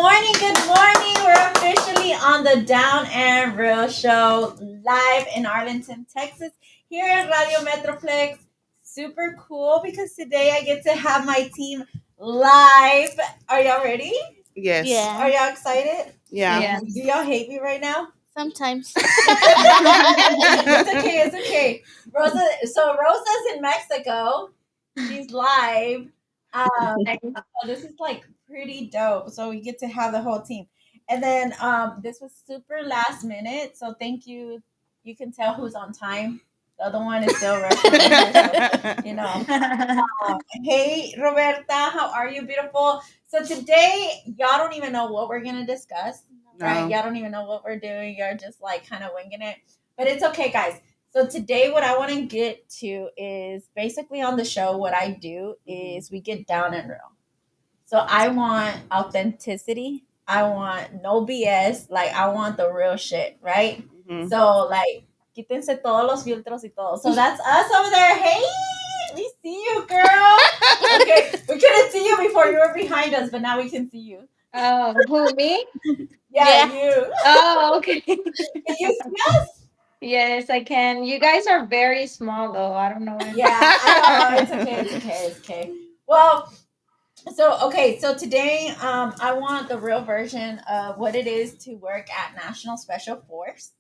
morning, good morning. We're officially on the Down and Real Show live in Arlington, Texas, here at Radio Metroplex. Super cool because today I get to have my team live. Are y'all ready? Yes. Yeah. Are y'all excited? Yeah. Yeah. Do y'all hate me right now? Sometimes. It's okay, it's okay. Rosa's in Mexico. She's live. So this is like pretty dope. So we get to have the whole team. And then this was super last minute. So thank you. You can tell who's on time. The other one is still rushing over here, so, you know. Hey Roberta, how are you, beautiful? So today y'all don't even know what we're gonna discuss, right? No. Y'all don't even know what we're doing. You're just like kind of winging it. But it's okay, guys. So today what I want to get to is basically on the show what I do is we get down and real. So I want authenticity. I want no BS. Like I want the real shit, right? Mhm. So like quítense todos los filtros y todo. So that's us over there. Hey, we see you, girl. Okay, we couldn't see you before. You were behind us, but now we can see you. Oh, who, me? Yeah, Yeah. you. Oh, okay. Can you see us? Yes, I can. You guys are very small, though. I don't know why. Yeah, I know. It's okay. It's okay. It's okay. Well, so today I want the real version of what it is to work at National Special Force.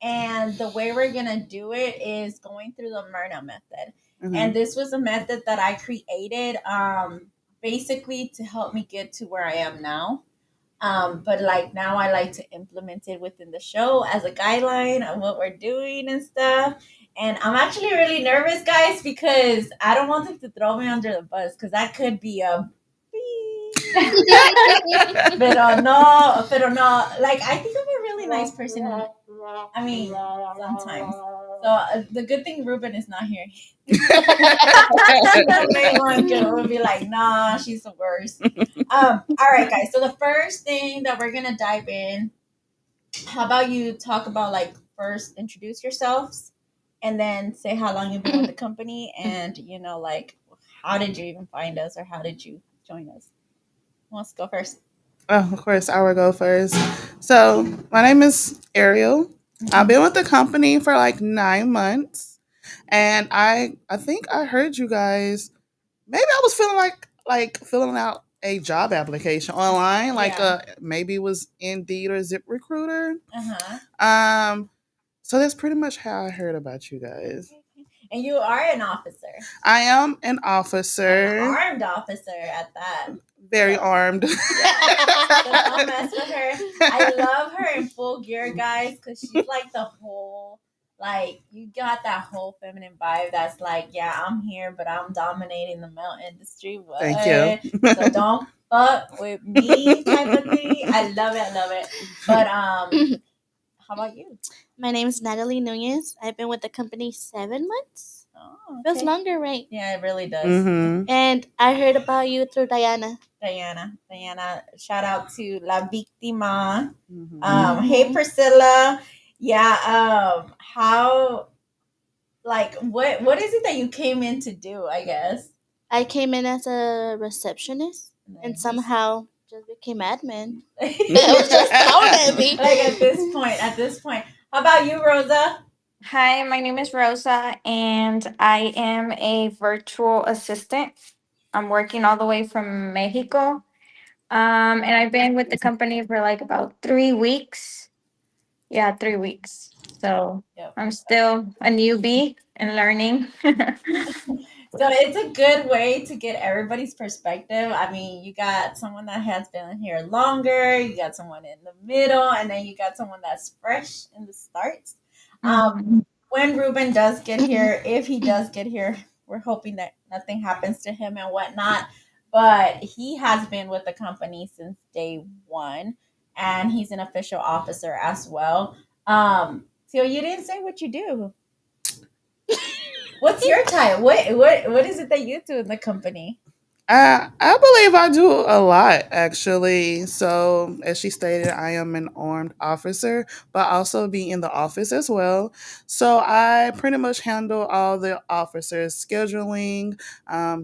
And the way we're gonna do it is going through the MIRNA method. Mhm. And this was a method that I created basically to help me get to where I am now. But like now I like to implement it within the show as a guideline of what we're doing and stuff. And I'm actually really nervous, guys, because I don't want them to throw me under the bus because that could be a pero no. Like I think I'm a really nice person. I mean, sometimes. So the good thing Ruben is not here. The main one would be like, nah, she's the worst. All right, guys. So the first thing that we're gonna dive in. How about you talk about like first introduce yourselves, and then say how long you've been with the company, and like how did you even find us or how did you join us? Who wants to go first? Oh, of course, I will go first. So, my name is Ariel. I've been with the company for like 9 months, and I think I heard you guys. Maybe I was feeling like filling out a job application online, like Yeah. maybe it was Indeed or ZipRecruiter. Uh-huh. So that's pretty much how I heard about you guys. And you are an officer. I am an An officer, armed officer at that. very So- armed. Yeah. So don't mess with her. I love her in full gear, guys, because she's like the whole, like, you got that whole feminine vibe that's like, yeah, I'm here, but I'm dominating the male industry. What? Thank you. So don't fuck with me type of thing. I love it. I love it. But, how about you? My name is Natalie Nunez. I've been with the company 7 months. Oh, Feels okay. longer, right? Yeah, it really does. Mm-hmm. And I heard about you through Diana. Diana, shout out to La Víctima. Mm-hmm. Hey Priscilla. Yeah, how like what is it that you came in to do, I guess? I came in as a receptionist and somehow just became admin. It was just thrown at me. Like at this point. How about you, Rosa? Hi, my name is Rosa, and I am a virtual assistant. I'm working all the way from Mexico. And I've been with the company for like about 3 weeks. Yeah, 3 weeks. So Yep. I'm still a newbie and learning. So it's a good way to get everybody's perspective. I mean, you got someone that has been here longer, you got someone in the middle, and then you got someone that's fresh in the start. When Ruben does get here, if he does get here, we're hoping that nothing happens to him and whatnot. But he has been with the company since day one, and he's an official officer as well. So you didn't say what you do. What's your title? What is it that you do in the company? I believe I do a lot actually. So, as she stated, I am an armed officer, but also be in the office as well. So, I pretty much handle all the officers' scheduling,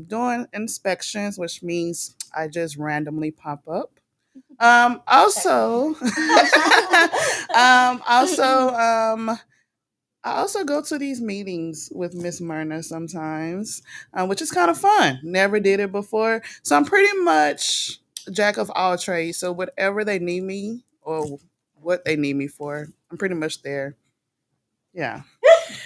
doing inspections, which means I just randomly pop up. Also, also, I also go to these meetings with Miss Myrna sometimes, which is kind of fun. Never did it before, so I'm pretty much jack of all trades. So whatever they need me or what they need me for, I'm pretty much there. Yeah.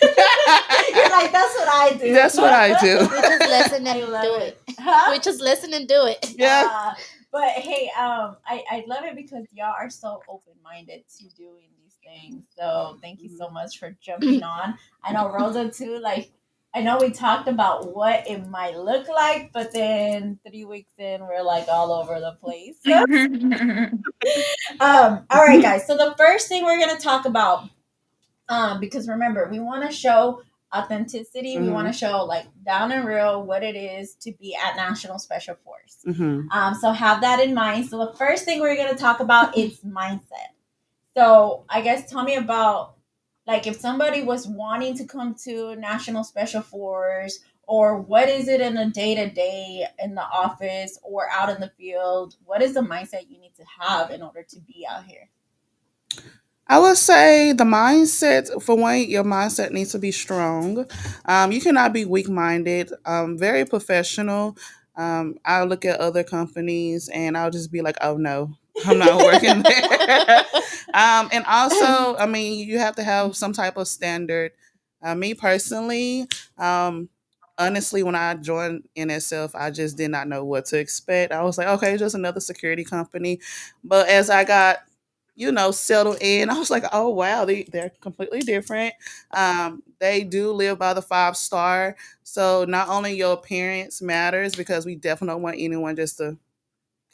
You're like, that's what I do. That's what I do. We just listen I and love do it. it. Huh? We just listen and do it. Yeah. But hey, I love it because y'all are so open minded to doing these things. So thank you so much for jumping on. I know Rosa too. Like, I know we talked about what it might look like, but then 3 weeks in, we're like all over the place. All right, guys. So the first thing we're gonna talk about, because remember, we want to show authenticity. We want to show like down and real what it is to be at National Special Force. So have that in mind. So the first thing we're going to talk about is mindset. So I guess tell me about, like, if somebody was wanting to come to National Special Force, or what is it in a day to day in the office or out in the field? What is the mindset you need to have in order to be out here? I would say the mindset, for one, your mindset needs to be strong. You cannot be weak minded, very professional. I'll look at other companies and I'll just be like, oh no, I'm not working there. And also, I mean, you have to have some type of standard. Me personally, honestly, when I joined NSF, I just did not know what to expect. I was like, okay, just another security company. But as I got settled in. I was like, oh wow, they're completely different. They do live by the 5 star. So not only your appearance matters because we definitely don't want anyone just to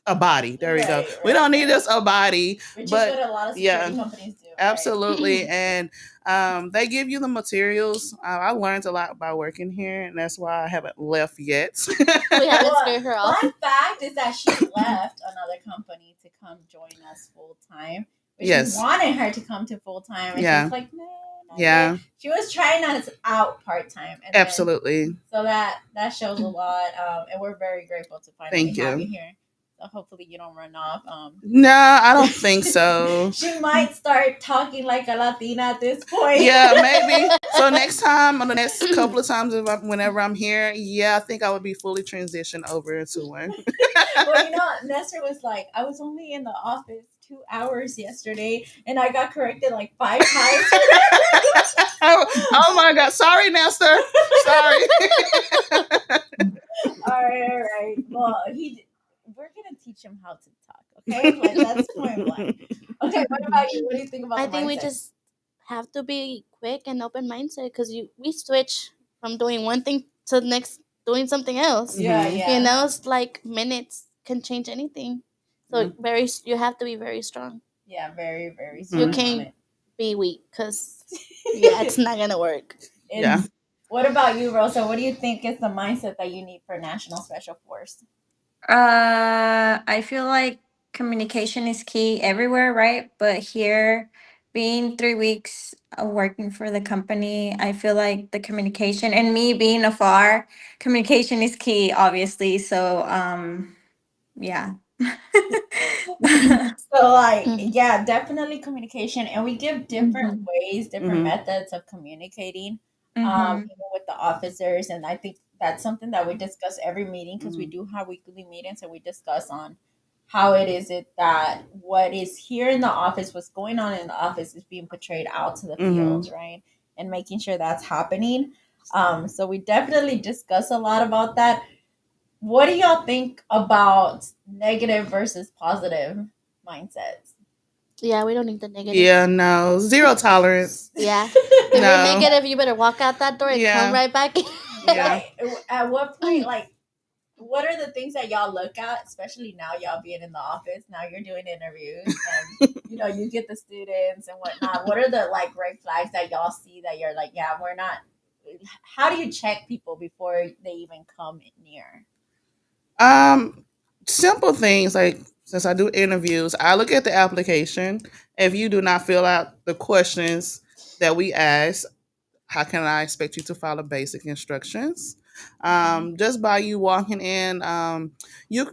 a body. There we go. Right, We don't right, need just a body, which is but what a lot of yeah, security companies do. Right? absolutely. And they give you the materials. I learned a lot by working here, and that's why I haven't left yet. We haven't Well, scared her off. fun fact is that she left another company to come join us full time. But Yes. she wanted her to come to full time, and Yeah. she was like, "No, not Yeah. yet." She was trying us out part time, Absolutely. So that shows a lot, and we're very grateful to finally Thank have you. you here. So hopefully you don't run off. No, I don't think so. She might start talking like a Latina at this point. Yeah, maybe. So next time, or the next couple of times, whenever I'm here, yeah, I think I would be fully transitioned over into one. Well, Nestor was like, I was only in the office 2 hours yesterday, and I got corrected like 5 times. Oh my God! Sorry, Nestor. Sorry. All right. Well, we're gonna teach him how to talk. Okay, like that's point blank. Okay, what about you? What do you think about I the think we mindset? just have to be quick and open mindset because we switch from doing one thing to the next doing something else. Yeah, Mhm. yeah. It's like minutes can change anything. So you have to be very strong. Yeah, very, very Mhm. strong You on can't it. be weak because it's not gonna work. Yeah. What about you, Rosa? What do you think is the mindset that you need for National Special Force? I feel like communication is key everywhere, right? But here, being 3 weeks working for the company, I feel like the communication and me being afar, communication is key, obviously. So, yeah. So, like, Mhm. yeah, definitely communication, and we give different Mhm. ways, different Mhm. methods of communicating, Mhm. even with the officers. And I think that's something that we discuss every meeting because we Mhm. do have weekly meetings, and we discuss on how it that what is here in the office, what's going on in the office, is being portrayed out to the fields, Mhm. right? And making sure that's happening. So we definitely discuss a lot about that. What do y'all think about negative versus positive mindsets? Yeah, we don't need the negative. Yeah. No. Zero tolerance. Yeah. If you're No. negative, you better walk out that door and come Yeah. right back in. Yeah. At what point, like, what are the things that y'all look at, especially now y'all being in the office? Now you're doing interviews, and you get the students and whatnot. What are the like red flags that y'all see that you're like, yeah, we're not? How do you check people before they even come near? Um, Simple things like since I do interviews, I look at the application. If you do not fill out the questions that we ask, how can I expect you to follow basic instructions? Just by you walking in, you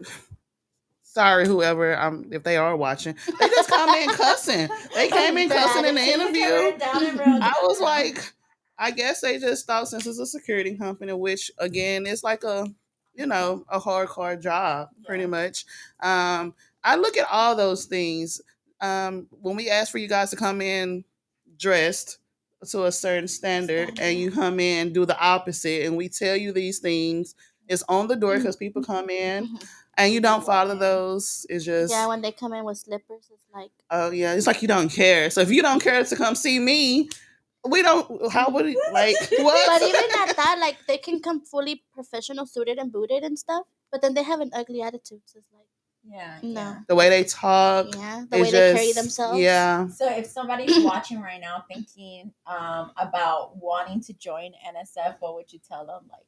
sorry, whoever, if they are watching, they just come in cussing. They came in cussing in the interview. I was like, I guess they just thought since it's a security company, which again is like a hardcore job, pretty much. I look at all those things. When we ask for you guys to come in dressed to a certain standard, and you come in do the opposite, and we tell you these things, it's on the door because people come in and you don't follow those. It's Yeah, just, when they come in with slippers, it's like, oh yeah, it's like you don't care. So if you don't care to come see me, we don't. How would it like what? but even at that, like they can come fully professional, suited and booted and stuff, but then they have an ugly attitude. So it's like, Yeah. no. Yeah. The way they talk, Yeah, the way they carry themselves. Yeah. So if somebody's watching right now thinking about wanting to join NSF, what would you tell them? Like,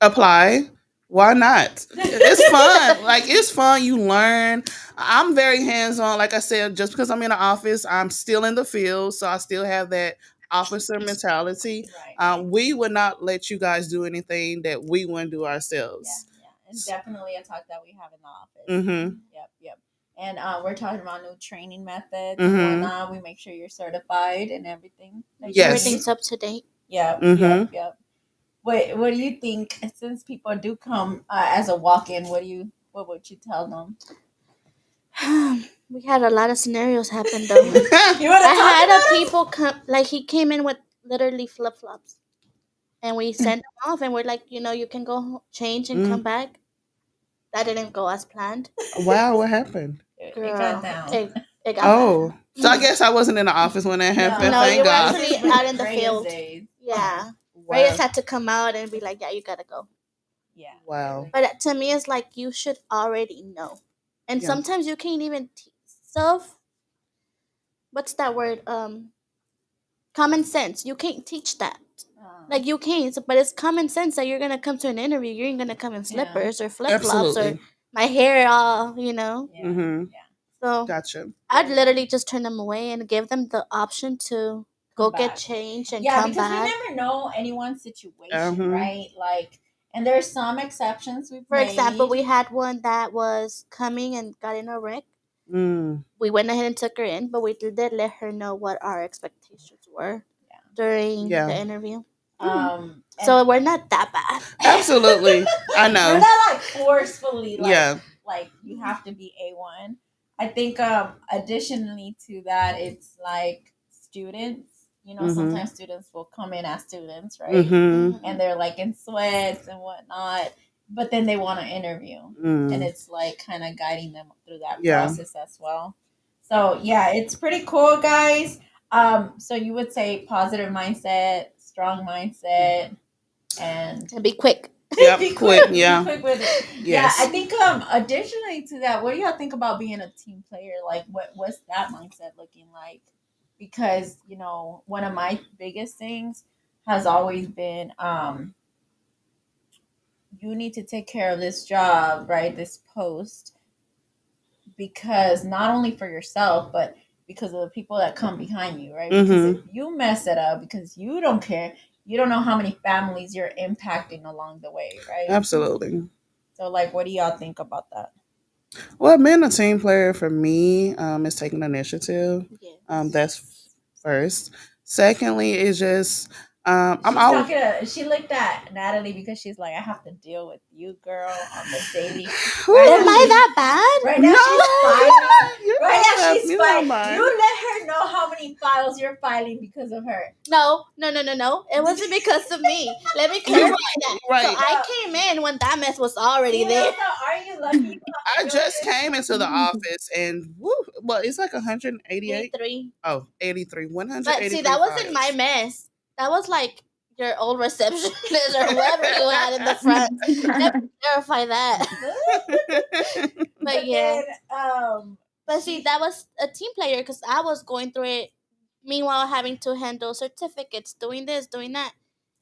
Apply. Why not? It's fun. Like it's fun. You learn. I'm very hands on. Like I said, just because I'm in the office, I'm still in the field, so I still have that officer mentality. right. We would not let you guys do anything that we wouldn't do Yeah, ourselves. yeah. And definitely a talk that we have in the office. Mm-hmm. Yep. And we're talking about new training methods Mhm. and whatnot. We make sure you're certified and everything. Yes. Everything's up to date. Yep. Mhm. Yep. What do you think? Since people do come as a walk-in, what would you tell them? We had a lot of scenarios happen though. You want to I talk had about a people come, like he came in with literally flip flops, and we sent him off, and we're like, you can go change and come back. That didn't go as planned. Wow, what happened? it? Girl, It got down. it got Oh, bad. so I guess I wasn't in the office when that happened. No, Thank you were God. actually out in the Reyes field. days. Yeah, Wow. Reyes had to come out and be like, "Yeah, you gotta go." Yeah. Wow. But to me, it's like you should already know, and Yeah. sometimes you can't even self. What's that word? Common sense. You can't teach that. Like you can't, but it's common sense that you're gonna come to an interview. You ain't gonna come in slippers or flip flops or Absolutely. my hair all, Yeah. Mhm. Yeah. So Gotcha. I'd literally just turn them away and give them the option to go Come get back. changed and Yeah, come because back. we never know anyone's situation, Mhm. right? Like, and there's some exceptions we've For made. example, we had one that was coming and got in a wreck. Mm. We went ahead and took her in, but we did let her know what our expectations were during Yeah. the interview. So we're not that bad. Absolutely. I know. We're not like forcefully like Yeah. like you have to be A1. I think additionally to that, it's like students. Mhm. Sometimes students will come in as students, right? Mhm. And they're like in sweats and whatnot, but then they want to interview, and it's like kind of guiding them through that process as well. So yeah, it's pretty cool, guys. So you would say positive mindset, strong mindset, and Be quick. Yep. be Quick. quick, Yeah. be quick with it. Yes. Yeah, I think additionally to that, what do y'all think about being a team player? Like, what's that mindset looking like? Because one of my biggest things has always been you need to take care of this job, right? This post, because not only for yourself, but because of the people that come behind you, right? Because if you mess it up because you don't care, you don't know how many families you're impacting along the way, right? Absolutely. So, like, what do y'all think about that? Well, being a team player for me is taking initiative. Yes. That's first. Secondly, is just I'm She's always talking to, she looked at Natalie because she's like, I have to deal with you, girl, on the daily. Am I that bad? Right now, she's filing. You're Right not now, that- she's you're not filing. mine. You let her know how many files you're filing because of her. No. It wasn't because of me. Let me You're clarify right, that. right. So I came in when that mess was already there. Are you lucky? I just came into the office and woo, well, it's like 188. 83. Oh, 83. 183. But see, that wasn't my files. mess. That was like your old receptionist or whoever you had in the front. Let me clarify that. But yeah. But see, that was a team player because I was going through it. Meanwhile, having to handle certificates, doing this, doing that.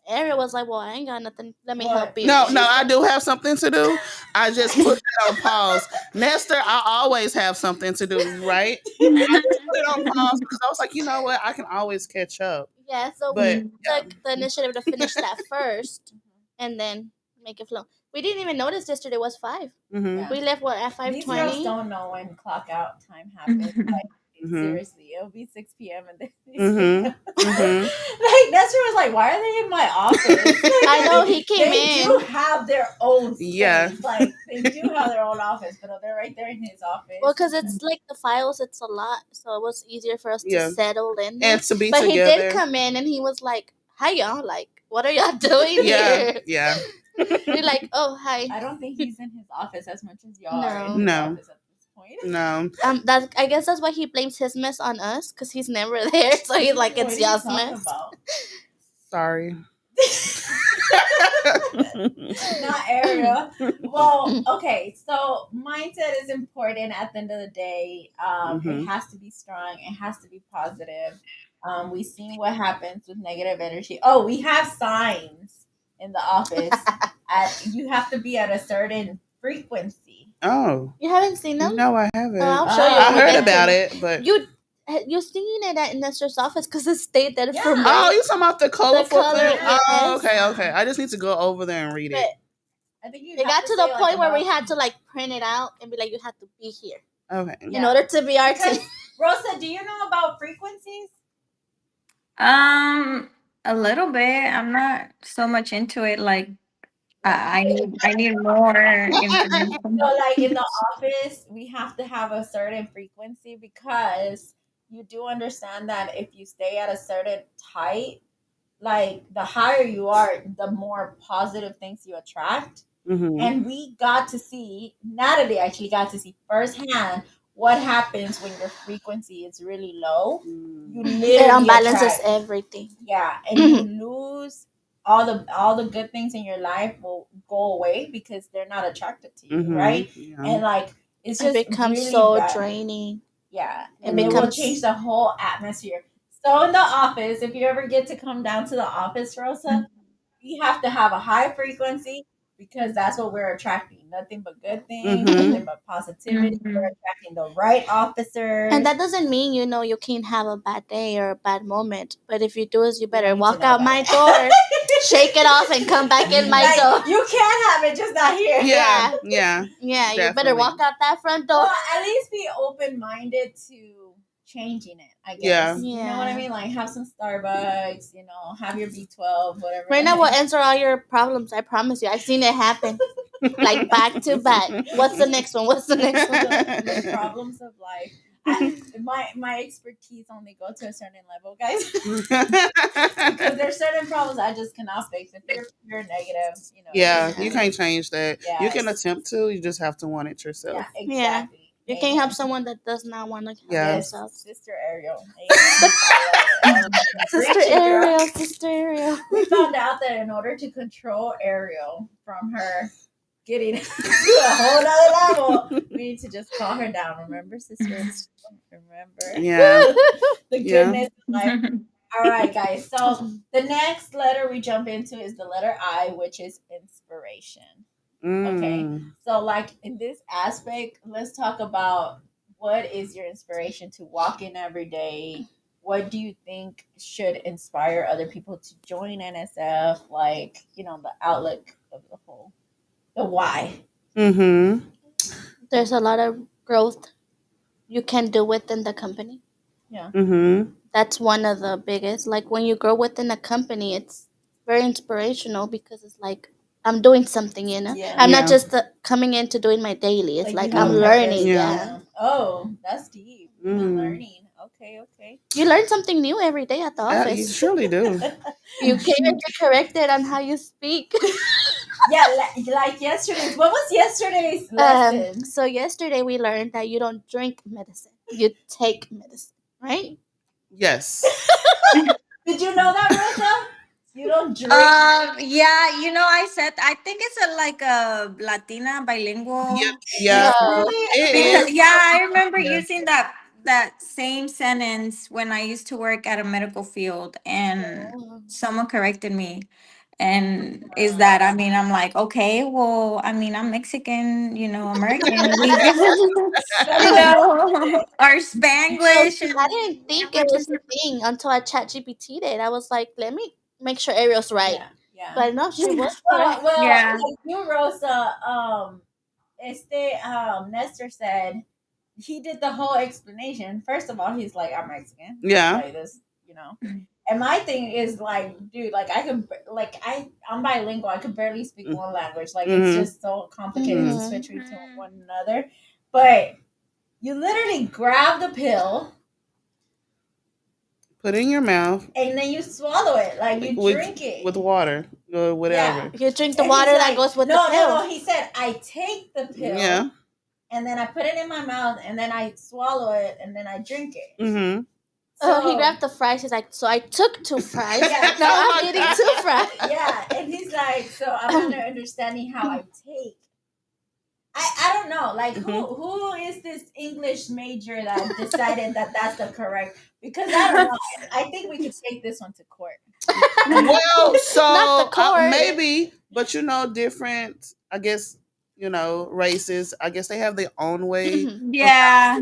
Ariel was like, "Well, I ain't got nothing. Let me help you." No, I do have something to do. I just put it on pause. Nestor, I always have something to do, right? I just put it on pause because I was like, you know what? I can always catch up. Yeah, so But we took the initiative to finish that first and then make it flow. We didn't even notice yesterday was 5. Mhm. We left at These girls 5:20. don't know when clock out time happens. Like, Mhm. seriously, it'll be 6 p.m. and then Mhm. Mhm. like Nestor was like, "Why are they in my office?" I know he came They in. do have their own space. Yeah. Like they do have their own office, but they're right there in his office. Well, because it's like the files, it's a lot, so it was easier for us Yeah. to settle in there. And to be But together. he did come in and he was like, "Hi, y'all! Like, what are y'all doing Yeah. here?" Yeah. We're like, "Oh, hi." I don't think he's in his office as much as y'all are in No. his No. office at this point. No. That I guess that's why he blames his mess on us, because he's never there. So he's like, What "It's are you y'all's talking mess." about? Sorry. Not Ariel. Well, okay, so mindset is important at the end of the day. It has to be strong, it has to be positive. We've seen what happens with negative energy. Oh, we have signs in the office. You have to be at a certain frequency. Oh. You haven't seen them? No, I haven't. I'll show you. I when we heard get about to- it, but You're seen it at Nestor's office because it stayed there Yeah. from oh, you talking about the colorful color, thing? Oh, yes. okay. I just need to go over there and read it. I think you It have got to say, the like, point where we about- had to like print it out and be like, you have to be here Okay. in Yeah. order to be our Because, team. Rosa, do you know about frequencies? A little bit. I'm not so much into it. Like, I need more information. So, like in the office, we have to have a certain frequency because you do understand that if you stay at a certain height, like the higher you are, the more positive things you attract. Mhm. And we got to see, Natalie actually got to see firsthand what happens when your frequency is really low. You literally It unbalances attract, everything. yeah, and you lose all the good things in your life will go away because they're not attracted to you, Mhm. right? Yeah. And like it's It just becomes really so bad. draining. Yeah, It and it will becomes- change the whole atmosphere. So in the office, if you ever get to come down to the office, Rosa, we have to have a high frequency because that's what we're attracting. Nothing but good things, nothing but positivity. We're attracting the right officers. And that doesn't mean, you can't have a bad day or a bad moment. But if you do is you better need to walk know out about my it. door, shake it off, and come back in my Like, door. you can have it, just not here. Yeah. Yeah. Yeah, you better Definitely. walk out that front door. Well, at least be open minded to changing it, I guess. Yeah. You know what I Yeah. mean? Like have some Starbucks, have your B12, whatever. Right now, we'll answer all your problems. I promise you. I've seen it happen. Like back to back. What's the next one? What's the next one? The problems of life. My expertise only go to a certain level, guys. Because there's certain problems I just cannot fix. If you're negative, Yeah, you can't change that. Yeah, You can it's- attempt to, you just have to want it yourself. Yeah, exactly. Yeah. You can't Amen. help someone that does not want to help Yeah. themselves. Sister Ariel. Amen. Sister Preach it, girl. Ariel, Sister Ariel. We found out that in order to control Ariel from her getting to a whole other level, we need to just call her down. Remember, sister? Remember? Yeah. The Yeah. goodness of life. All right, guys. So the next letter we jump into is the letter I, which is inspiration. Okay. So, like in this aspect, let's talk about what is your inspiration to walk in every day. What do you think should inspire other people to join NSF? Like, the outlook of the whole, the why. Mm-hmm. There's a lot of growth you can do within the company. Yeah. Mm-hmm. That's one of the biggest. Like when you grow within a company, it's very inspirational because it's like I'm doing something, Yeah. I'm Yeah. not just coming in to doing my daily. It's like you have I'm a learning. purpose. Yeah. Oh, that's deep. You've been Mm. learning. Okay. You learn something new every day at the You office. surely do. You can get corrected on how you speak. Yeah, like yesterday. What was yesterday's lesson? So yesterday we learned that you don't drink medicine. You take medicine, right? Yes. Did you know that, Rosa? You don't drink. Yeah, I think it's like a Latina bilingual. Yeah. No. It Because, is. yeah, I remember Yeah. using that same sentence when I used to work at a medical field, and someone corrected me. And is that, I'm like, okay, well, I'm Mexican, American. We our Spanglish. I didn't think it was a thing until I chat GPT'd it. I was like, let me make sure Ariel's right. Yeah. Yeah. But no, she was Well, correct. Yeah. like you, Rosa, Nestor said he did the whole explanation. First of all, he's like, I'm Mexican. Yeah. Like this, And my thing is like, dude, like I'm bilingual. I could barely speak one language. Like it's just so complicated to switch between one another. But you literally grab the pill, put it in your mouth, and then you swallow it. Like you drink it with water or whatever. You drink the water that goes with the pill. No. He said I take the pill. Yeah. And then I put it in my mouth, and then I swallow it, and then I drink it. Mm-hmm. So he grabbed the fries. He's like, so I took 2 fries. Now I'm eating 2 fries. Yeah, and he's like, so I'm not understanding how I take. I don't know, like who is this English major that decided that that's the correct? Because I don't know. I think we could take this one to court. Well, so Not the court. maybe, but different. I guess races. I guess they have their own way. Yeah.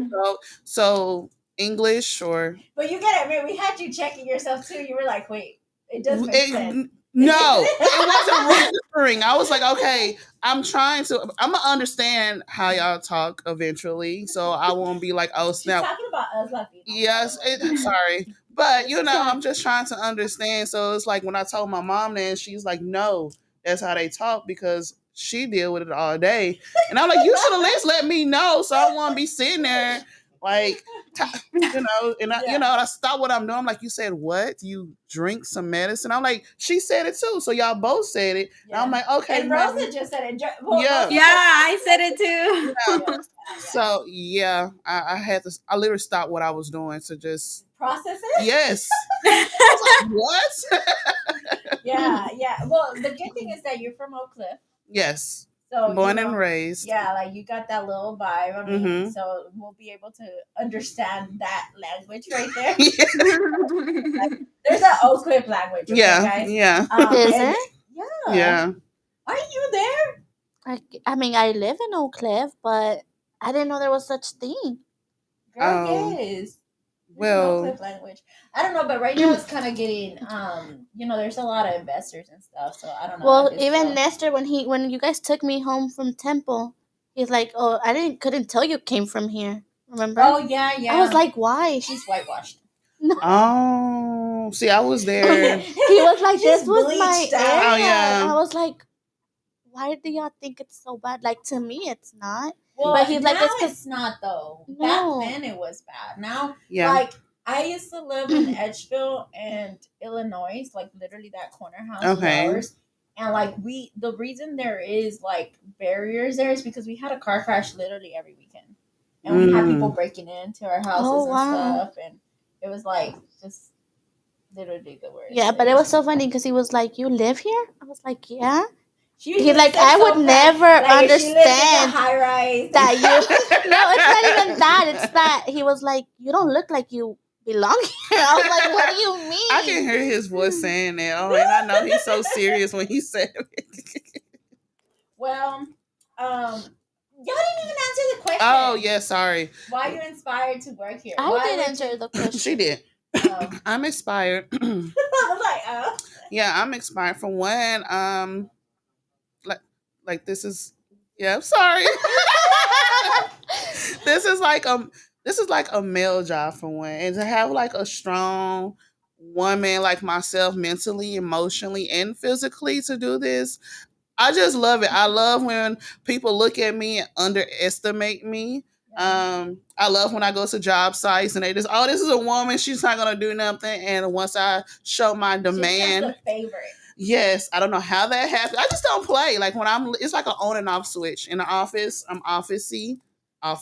So English or. But you gotta admit, we had you checking yourself too. You were like, wait, it does make sense. No, it wasn't registering. I was like, okay, I'm gonna understand how y'all talk eventually, so I won't be like, oh snap. She's talking about us Latinos. Yes, sorry, but I'm just trying to understand. So it's like when I told my mom, then she's like, no, that's how they talk because she deal with it all day, and I'm like, you should at least let me know, so I won't be sitting there like. And I stop what I'm doing. I'm like, you said what? You drink some medicine? I'm like, she said it too. So y'all both said it. Yeah. And I'm like, okay. And Rosa just said it. Yeah, I said it too. Yeah. So yeah, I had to. I literally stopped what I was doing to just process it. Yes. I was like, what? Yeah. Well, the good thing is that you're from Oak Cliff. Yes. So born and raised. Yeah, like you got that little vibe. I mean, so we'll be able to understand that language right there. There's an Oak Cliff language. Okay, guys? Yeah. Is it? Yeah. Yeah. Aren't you there? I mean, I live in Oak Cliff, but I didn't know there was such thing. Girl, yes. Well, Oak Cliff language. I don't know, but right now it's kind of getting, there's a lot of investors and stuff, so I don't know. Well, even Nestor, when you guys took me home from Temple, he's like, "Oh, couldn't tell you came from here." Remember? Oh yeah. I was like, "Why?" She's whitewashed. No. Oh, see, I was there. He was like, "This was my area." Oh, yeah. I was like, "Why do y'all think it's so bad?" Like to me, it's not. Well, but he's like, it's not though. No. Back then it was bad. Now, yeah. like I used to live in Edgeville and Illinois, like literally that corner house of ours. And like the reason there is like barriers there is because we had a car crash literally every weekend, and we had people breaking into our houses and stuff, and it was like just literally the worst. Yeah, but it was so funny because he was like, "You live here?" I was like, "Yeah." He's like, I would never understand high rise that you. No, it's not even that. It's that he was like, "You don't look like you belong here." I was like, "What do you mean?" I can hear his voice saying that. Oh, and I know he's so serious when he said it. Well, y'all didn't even answer the question. Oh, yeah, sorry. Why are you inspired to work here? I did answer the question. She did. I'm inspired. I was like, oh. Yeah, I'm inspired for one. Like this is. Yeah, I'm sorry. This is like a male job for one, and to have like a strong woman like myself, mentally, emotionally, and physically to do this. I just love it. I love when people look at me and underestimate me. I love when I go to job sites and they just, oh, this is a woman. She's not gonna do nothing. And once I show my demand, she's the favorite. Yes, I don't know how that happened. I just don't play. Like when it's like an on and off switch in the office. I'm officey. I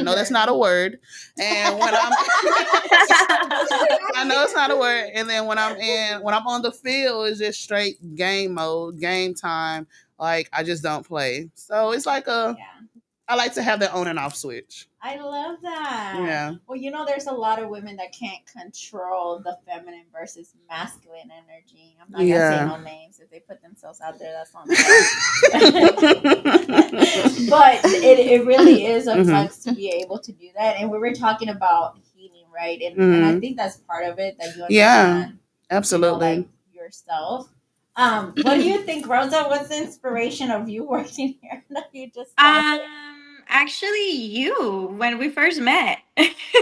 know that's not a word. And when I know it's not a word. And then when I'm on the field, it's just straight game mode, game time. Like I just don't play. So it's like I like to have that on and off switch. I love that. Yeah. Well, there's a lot of women that can't control the feminine versus masculine energy. I'm not gonna say no names. If they put themselves out there, that's on them. But it really is a flex to be able to do that. And we were talking about healing, right? And I think that's part of it that you understand. Yeah, absolutely. Like yourself. What do you think, Rosa? What's the inspiration of you working here? That you just Actually, you when we first met.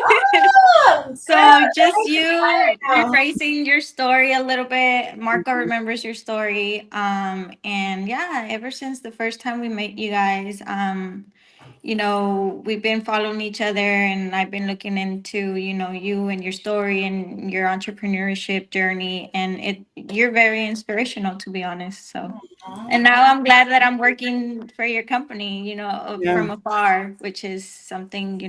Oh, girl, So that just makes me tired you now. rephrasing your story a little bit. Marco remembers your story. And yeah, ever since the first time we met you guys, we've been following each other and I've been looking into, you and your story and your entrepreneurship journey and you're very inspirational to be honest. So Aw. and now I'm glad that I'm working for your company, Yeah. from afar, which is something,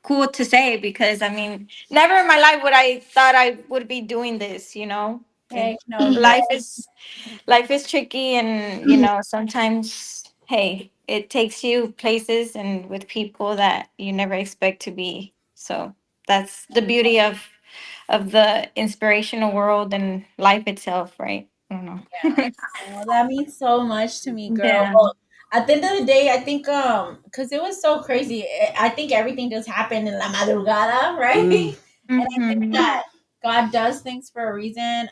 cool to say because I mean, never in my life would I thought I would be doing this. It, Heck no, girl. life is life is tricky and sometimes hey, it takes you places and with people that you never expect to be. So that's the beauty of the inspirational world and life itself, right? I don't know. Oh, that means so much to me, girl. Yeah. Well, at the end of the day, I think because it was so crazy. I think everything just happened in la madrugada, right? Mm. And I think Mm-hmm. that God does things for a reason.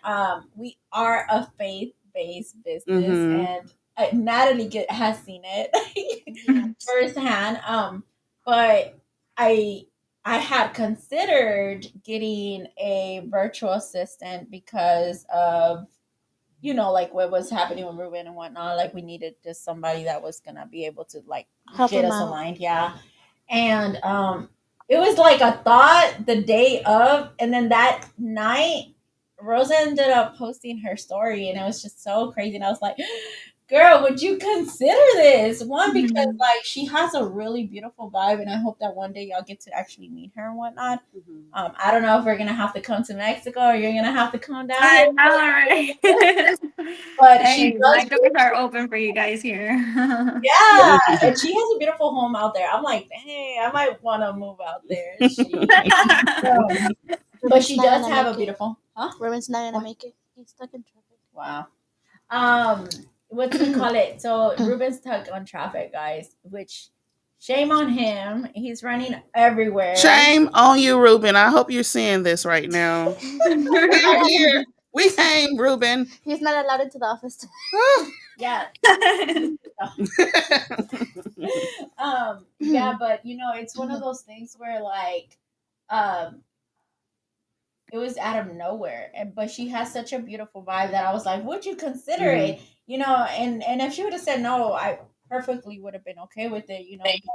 We are a faith-based business, Mm-hmm. and Natalie has seen it Yeah. firsthand. But I I had considered getting a virtual assistant because of like what was happening with Ruben and whatnot. Like we needed just somebody that was gonna be able to like Help get him us out. aligned, yeah. And it was like a thought the day of, and then that night, Rosa ended up posting her story, and it was just so crazy. And I was like, "Girl, would you consider this one? Because Mhm. like she has a really beautiful vibe, and I hope that one day y'all get to actually meet her and whatnot." I don't know if we're gonna have to come to Mexico or you're gonna have to come down here, I know, right? but she Hey, my does. doors are open for you guys here. Yeah, and she has a beautiful home out there. I'm like, dang, I might want to move out there. Um, but Ruben's she not does gonna have a make it. beautiful, huh? Ruben's not gonna make it. He's stuck in traffic. Wow. Um, what do we call it? So Ruben's stuck on traffic, guys. Which shame on him. He's running everywhere. Shame on you, Ruben. I hope you're seeing this right now. We are here. We came, Ruben. He's not allowed into the office. Yeah. Yeah, but it's one of those things where like, um, it was out of nowhere, but she has such a beautiful vibe that I was like, would you consider Mhm. it? And if she would have said no, I perfectly would have been okay with it.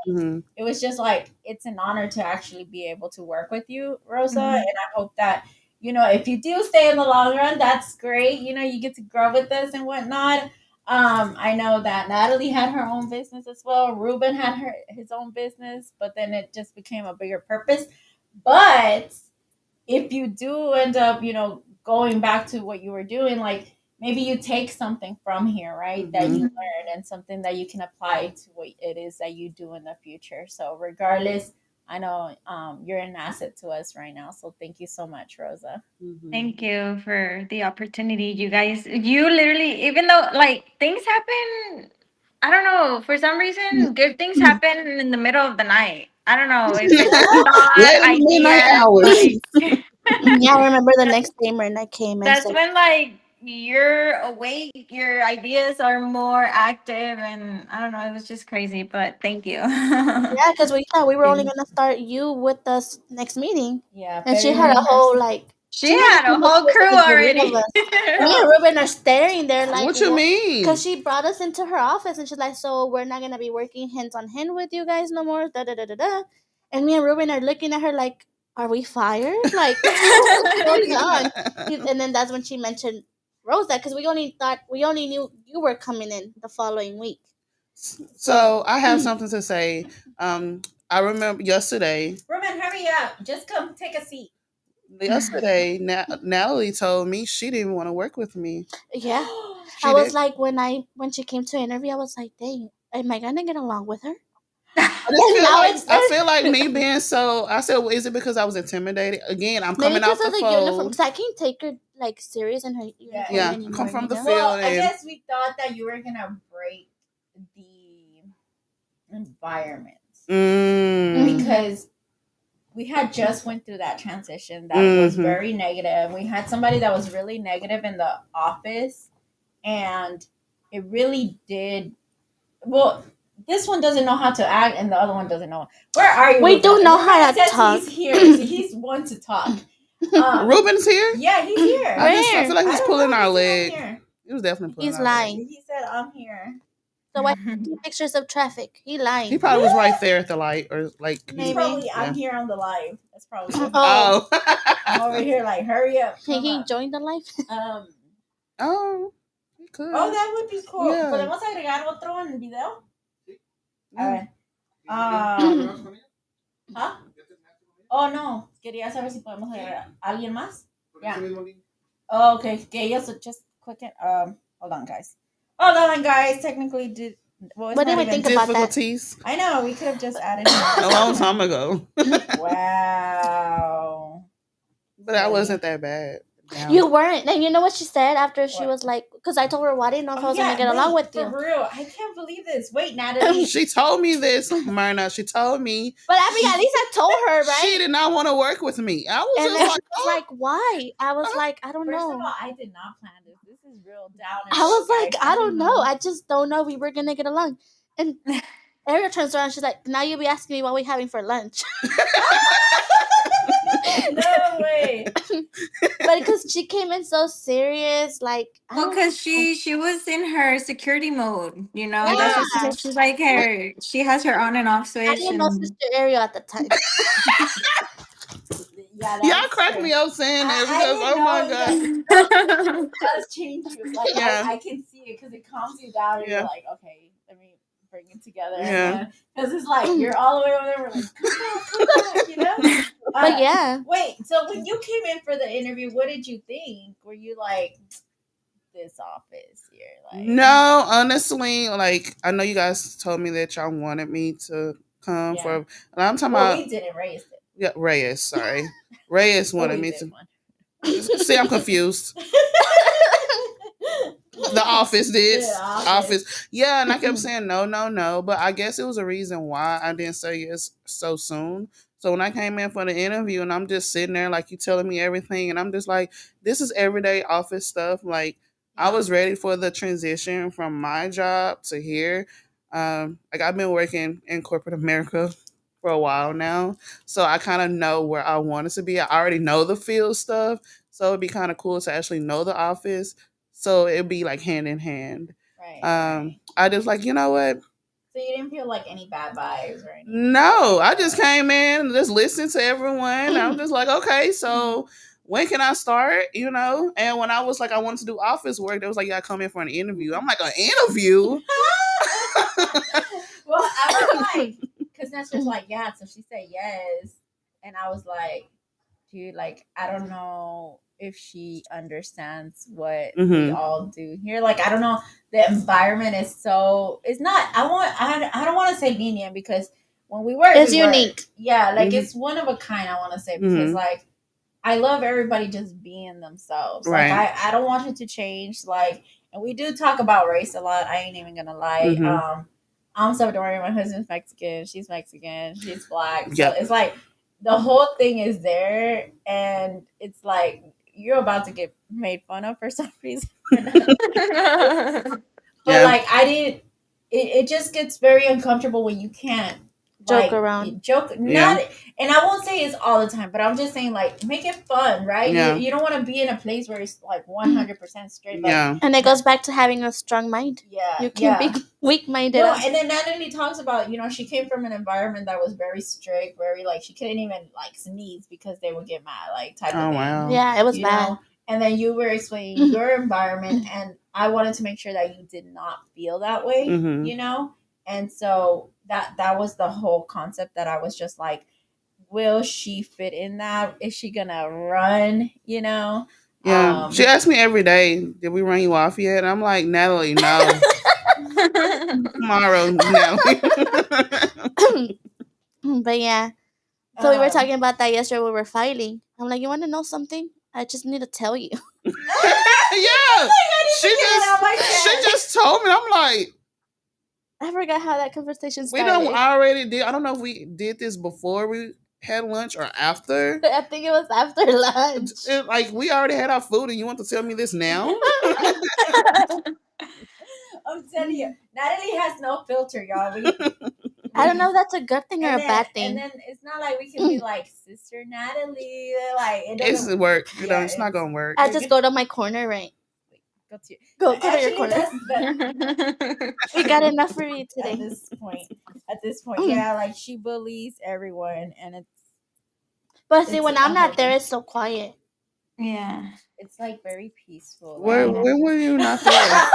Mhm. It was just like it's an honor to actually be able to work with you, Rosa, and Mhm. I hope that if you do stay in the long run, that's great. You get to grow with us and whatnot. I know that Natalie had her own business as well. Ruben had his own business, but then it just became a bigger purpose. But if you do end up, going back to what you were doing, like maybe you take something from here, right? That you Mhm. learn and something that you can apply to what it is that you do in the future. So regardless, I know you're an asset to us right now. So thank you so much, Rosa. Mhm. Thank you for the opportunity, you guys. You literally, even though like things happen, I don't know, for some reason, good things happen in the middle of the night. I don't know if it's thought, Late in the midnight ideas, hours. like Yeah, I remember the next day Myrna came and that's said, when like you're awake, your ideas are more active, and I don't know, it was just crazy, but thank you. yeah, because we thought we were only Yeah. gonna start you with us next meeting, Yeah, and she very had a whole like She she didn't had a even know she whole was crew gonna get rid of already. us. And me and Ruben are staring there like What you what? Because mean? she brought us into her office and she's like, "So we're not gonna be working hands on hand with you guys no more." Da da da da da. And me and Ruben are looking at her like, "Are we fired? Like what's going on?" And then that's when she mentioned Rosa because we only knew you were coming in the following week. So So I have something to say. Um, I remember yesterday. Ruben, hurry up. Just come take a seat. Yesterday, Natalie told me she didn't want to work with me. yeah, I She was did. like when she came to interview, I was like, "Dang, am I gonna get along with her?" I just And feel now like it's I feel like me being so. I said, well, is it because I was intimidated? Again, I'm maybe coming because out of the the uniform. fold. Because I can't take her like serious in her Yeah, uniform Yeah, I come anymore. from You the know. field, well, I and guess we thought that you were gonna break the environment mm, Mm. because we had just went through that transition that was mm-hmm, very negative. We had somebody that was really negative in the office, and it really did. Well, this one doesn't know how to act, and the other one doesn't know. Where are you? We Ruben? do know how Ruben to says talk. He's here. So he's one to talk. Ruben's here? Yeah, he's here. I feel like he's pulling our He's leg. here. He was definitely pulling He's our lying. leg. He said, "I'm here." So why see pictures of traffic? He lying. He probably was right there at the light, or like He's probably. I'm here on the live. That's probably. Oh. I'm over here like, hurry up. Can he join the live? Oh, he could. Oh, that would be cool. Yeah. ¿Podemos agregar otro en el video? A ver. ¿Ah? Oh, no. Quería saber si podemos agregar alguien más. Yeah. Oh, okay. Que ellos just click it. Hold on, guys. Technically, What did we think about that? difficulties? I know. We could have just added him. A long time ago. Wow. But I wasn't that bad. Damn. You weren't. And you know what she said after she was like, because I told her, well, I didn't know if I was going to get along with you. For real. I can't believe this. Wait, Natalie. She told me this, Myrna. She told me. But I mean, at least I told her, right? She did not want to work with me. I was and just like, why? I was like, I don't know. First of all, I did not plan this. This is real down. I was like, I don't know. I just don't know. We were going to get along. And Ariel turns around. She's like, now you'll be asking me what we're having for lunch. No way. But because she came in so serious, like, well, because she was in her security mode, you know. Yeah. That's what she's like her. She has her on and off switch. I didn't know Sister Ariel at the time. Y'all cracked me up saying that because oh my god, it does change you. Like I can see it because it calms you down, and you're like, okay, let me bring it together. Yeah, because it's like you're all the way over there. We're like, come back, you know. But yeah. Wait, so when you came in for the interview, what did you think? Were you like, this office here? Like, no, honestly, like I know you guys told me that y'all wanted me to come for. And I'm talking about. We didn't raise it. Yeah, Reyes. Sorry, Reyes wanted me to. See, I'm confused. The office did. Office. Yeah, and I kept saying no. But I guess it was a reason why I didn't say yes so soon. So when I came in for the interview and I'm just sitting there like you telling me everything and I'm just like, this is everyday office stuff. Like I was ready for the transition from my job to here. Like I've been working in corporate America for a while now. So I kind of know where I wanted to be. I already know the field stuff. So it'd be kind of cool to actually know the office. So it'd be like hand in hand. Right. I just like, you know what? So you didn't feel like any bad vibes or anything? No, I just came in and just listened to everyone. I'm just like, okay, so when can I start? You know? And when I was like, I wanted to do office work, they was like, you gotta come in for an interview. I'm like, an interview? Well, I was like, because Nestor's like, yeah, so she said yes. And I was like, dude, like, I don't know if she understands what we all do here. Like, I don't know. The environment is so, it's not, I don't want to say lenient because when we work, it's unique. Yeah, like it's one of a kind, I want to say, because like, I love everybody just being themselves. Right. Like, I don't want it to change. Like, and we do talk about race a lot. I ain't even gonna lie. I'm Salvadorian. My husband's Mexican. She's Mexican. She's Black. So it's like the whole thing is there, and it's like you're about to get made fun of for some reason. But like I didn't. It just gets very uncomfortable when you can't joke around. Not, and I won't say it's all the time, but I'm just saying like make it fun, right? Yeah. You don't want to be in a place where it's like 100% straight. Like, and it goes back to having a strong mind. Yeah, you can't be weak-minded. No, and then Natalie talks about she came from an environment that was very strict, very like she couldn't even like sneeze because they would get mad, like type of thing. Wow. Yeah, it was bad. Know? And then you were explaining your environment, and I wanted to make sure that you did not feel that way, you know. And so that was the whole concept that I was just like, will she fit in that? Is she gonna run? You know? Yeah. She asked me every day, did we run you off yet? And I'm like, Natalie, no. Tomorrow, no. But yeah. So we were talking about that yesterday when we were filing. I'm like, you want to know something? I just need to tell you. Yeah. She just told me. I'm like, I forgot how that conversation started. We already did. I don't know if we did this before we had lunch or after. I think it was after lunch. Like we already had our food, and you want to tell me this now? I'm telling you, Natalie has no filter, y'all. I don't know if that's a good thing or a bad thing. And then it's not like we can be like Sister Natalie. Like it doesn't It's work. You know, it's not gonna work. I just go to my corner, right? Go to your corner. We got enough for you today. At this point, yeah, like she bullies everyone, and it's. But see, when I'm not there, it's so quiet. Yeah. It's like very peaceful. When were you not there?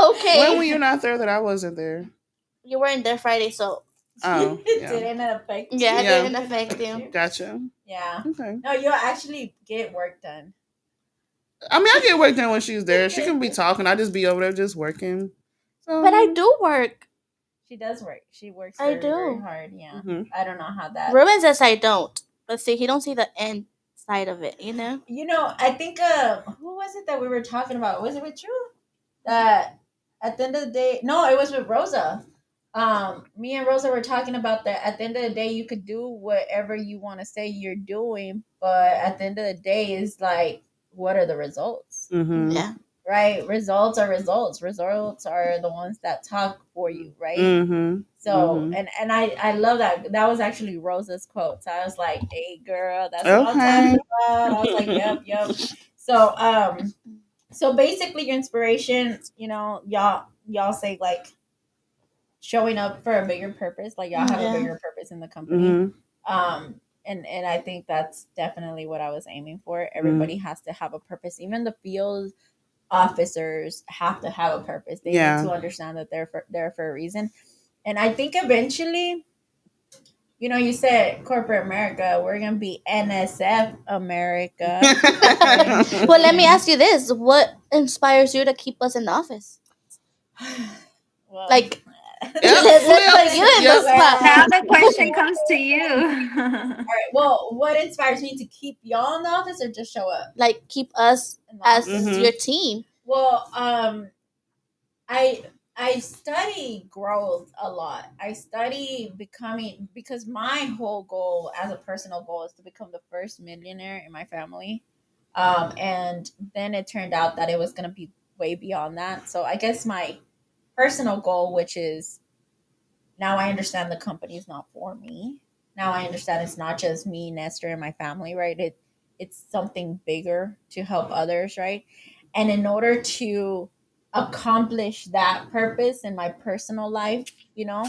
Okay. When were you not there that I wasn't there? You weren't there Friday, so. Oh, yeah. Didn't affect you. Yeah, it didn't affect you. Gotcha. Yeah. Okay. No, you'll actually get work done. I mean, I get work done when she's there. She can be talking. I just be over there just working. So. But I do work. She does work. She works very hard. Yeah. Mm-hmm. I don't know how that. Ruben says I don't. But see, he don't see the end side of it, you know? You know, I think, who was it that we were talking about? Was it with you? That at the end of the day, no, it was with Rosa. Me and Rosa were talking about that. At the end of the day, you could do whatever you want to say you're doing, but at the end of the day, is like, what are the results? Mm-hmm. Yeah. Right? Results are results. Results are the ones that talk for you, right? Mm-hmm. So, and I love that. That was actually Rosa's quote. So I was like, hey, girl, that's what I'm talking about. I was like, yep. So basically your inspiration, you know, y'all say like showing up for a bigger purpose. Like y'all have a bigger purpose in the company. Mm-hmm. And I think that's definitely what I was aiming for. Everybody has to have a purpose. Even the field officers have to have a purpose. They need to understand that they're there for a reason. And I think eventually, you know, you said corporate America, we're going to be NSF America. Well, let me ask you this. What inspires you to keep us in the office? Well, like, let's put you in the spot. Now the question comes to you. All right. Well, what inspires me to keep y'all in the office or just show up? Like, keep us as your team. Well, I study growth a lot. I study becoming, because my whole goal as a personal goal is to become the first millionaire in my family. And then it turned out that it was going to be way beyond that. So I guess my personal goal, which is now I understand the company is not for me. Now I understand it's not just me, Nestor, and my family, right? It's something bigger to help others, right? And in order to accomplish that purpose in my personal life, you know,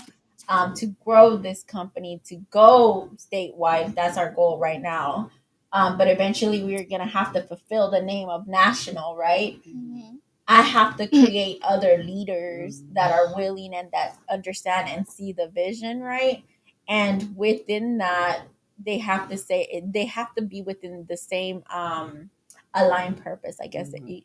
to grow this company, to go statewide, that's our goal right now. But eventually we're going to have to fulfill the name of national, right? Mm-hmm. I have to create other leaders that are willing and that understand and see the vision, right? And within that, they have to be within the same aligned purpose, I guess. Mm-hmm.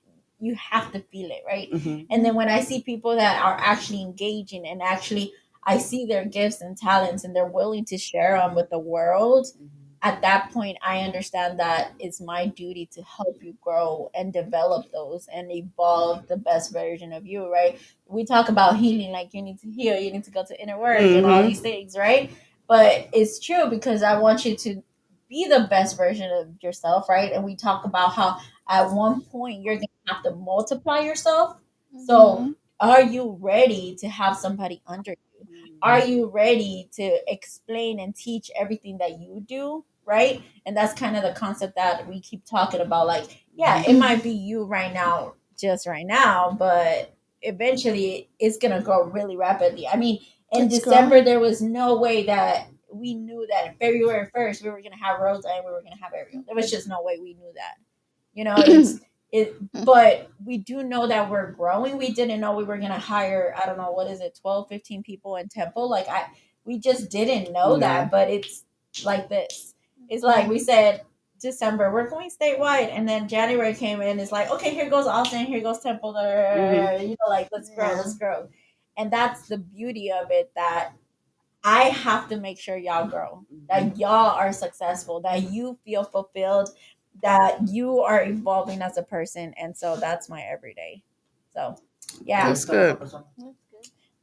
You have to feel it, right? Mm-hmm. And then when I see people that are actually engaging and actually I see their gifts and talents and they're willing to share them with the world, mm-hmm. At that point, I understand that it's my duty to help you grow and develop those and evolve the best version of you, right? We talk about healing, like you need to heal, you need to go to inner work, mm-hmm. and all these things, right? But it's true because I want you to be the best version of yourself, right? And we talk about how at one point you're going to have to multiply yourself. Mm-hmm. So are you ready to have somebody under you? Mm-hmm. Are you ready to explain and teach everything that you do? Right? And that's kind of the concept that we keep talking about. Like, yeah, it might be you right now, just right now, but eventually it's going to grow really rapidly. I mean, in December, there was no way that we knew that February 1st, we were going to have Rosa and we were going to have Ariel. There was just no way we knew that. You know, but we do know that we're growing. We didn't know we were going to hire, I don't know, 12, 15 people in Temple. Like, we just didn't know that, but it's like this. It's like we said, December, we're going statewide. And then January came in. It's like, okay, here goes Austin. Here goes Temple. Mm-hmm. You know, like, let's grow. And that's the beauty of it, that I have to make sure y'all grow, that y'all are successful, that you feel fulfilled, that you are evolving as a person. And so that's my everyday. So, yeah. That's good.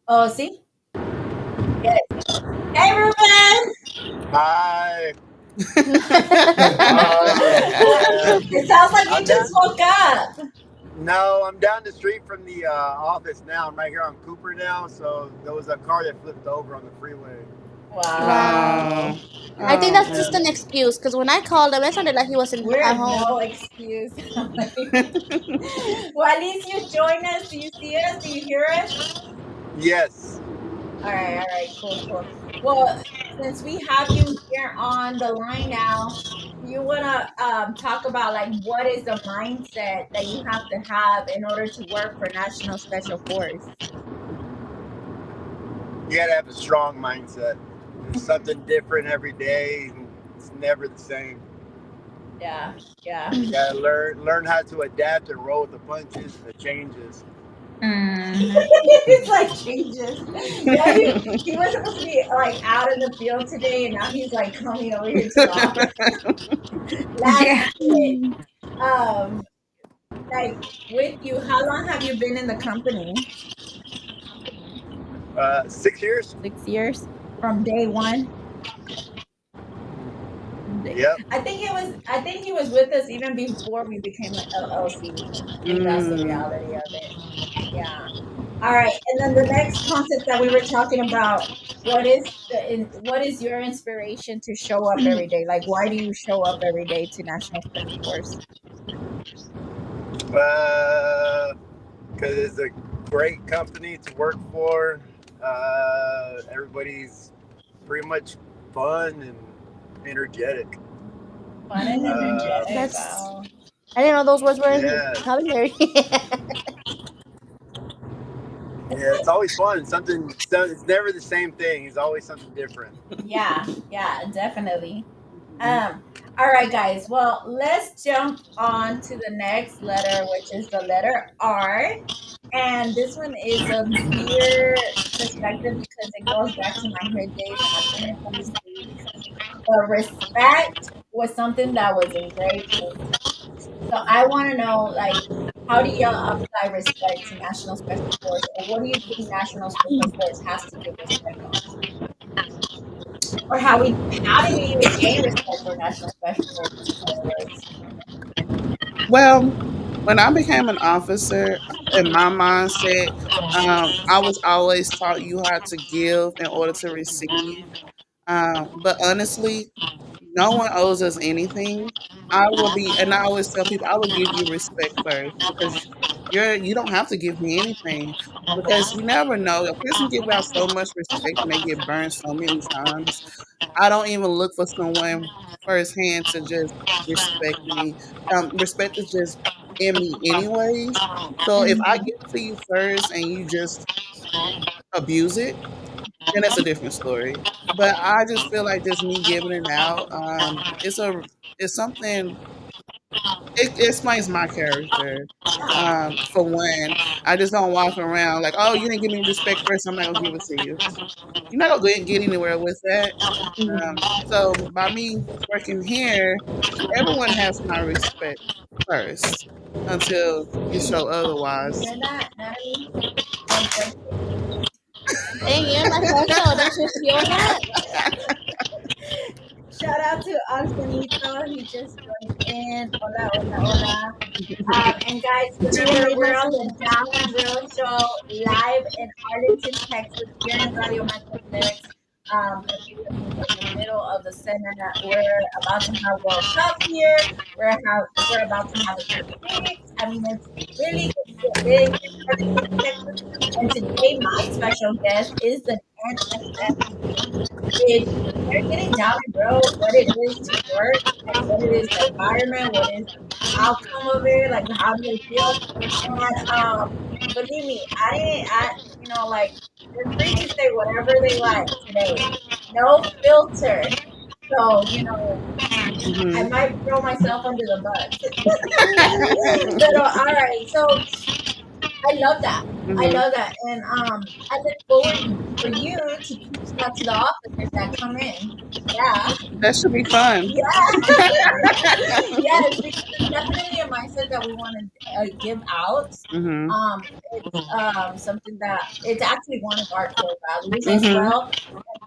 Oh, see? Yes. Hey, Ruben. Hi. Yeah. It sounds like you I'm just down. woke up. No, I'm down the street from the office now. I'm right here on Cooper now. So there was a car that flipped over on the freeway. Wow. Wow. I think that's Yeah. just an excuse because when I called him, it sounded like he wasn't at We're home. no excuse. Well, at least you join us. Do you see us? Do you hear us? Yes. All right, cool, cool. Well, since we have you here on the line now, do you want to talk about like what is the mindset that you have in order to work for National Special Force? You gotta have a strong mindset. There's something different every day. It's never the same. Yeah, yeah. You gotta learn how to adapt and roll with the punches and the changes. Mhm. It's like changes. Yeah, he was supposed to be like out in the field today, and now he's like coming over here to the office. Last Yeah. minute. Um, like with you, how long have you been in the company? 6 years. 6 years from day one. Yep. I think he was with us even before we became an LLC, if that's the reality of it. Yeah. All right. And then the next concept that we were talking about, what is your inspiration to show up every day? Like why do you show up every day to National Special Force? Because it's a great company to work for. Everybody's pretty much fun and energetic. Fun and energetic. That's. Wow. I didn't know those words were in the Yeah, vocabulary. yeah, it's always fun. It's never the same thing. It's always something different. Yeah, yeah, definitely. All right, guys. Well, let's jump on to the next letter, which is the letter R. And this one is a weird perspective because it goes back to my hood days and I've been in from the States. But respect was something that was engraved into me. So I want to know, like, how do y'all apply respect to National Special Force, or what do you think National Special Force has to give respect on, or how do we even gain respect for National Special Force? In other words, Well, when I became an officer, in my mindset, I was always taught you how to give in order to receive. But honestly, no one owes us anything. And I always tell people, I will give you respect first because you don't have to give me anything because you never know. A person give out so much respect and they get burned so many times. I don't even look for someone firsthand to just respect me. Respect is just in me anyways. So if I give it to you first and you just abuse it, then that's a different story. But I just feel like just me giving it out, it's something. It explains my character. For one, I just don't walk around like, oh, you didn't give me respect first, I'm not gonna give it to you. You're not gonna get anywhere with that. So by me working here, everyone has my respect first until you show you otherwise. hear that, Natalie? Don't break it. Dang, you're in my phone show. Don't you feel that? Shout out to Antonito. He just joined in. Hola, hola, hola. And guys, Do you want to remember, read we're my on phone? the Down and Real Show live in Arlington, Texas, here in Radio Metroplex. In the middle of the center. We're about to have World Cup here. We're about to have the Olympics. I mean, it's really getting big in Arlington, Texas. And today, my special guest is the NSF team, which they're getting down and real what it is to work, like what it is, the environment, what is the outcome of it, like how do they feel. And believe me, like they're free to say whatever they like today. No filter. So, I Hmm. might throw myself under the bus. But all right. So I love that. I Hmm. love that. And I look forward for you to teach that to the officers that come in. Yeah. That should be fun. Yeah. Yes, because definitely a mindset that we want to give out. Mhm. It's something that it's actually one of our core values as Mhm. well.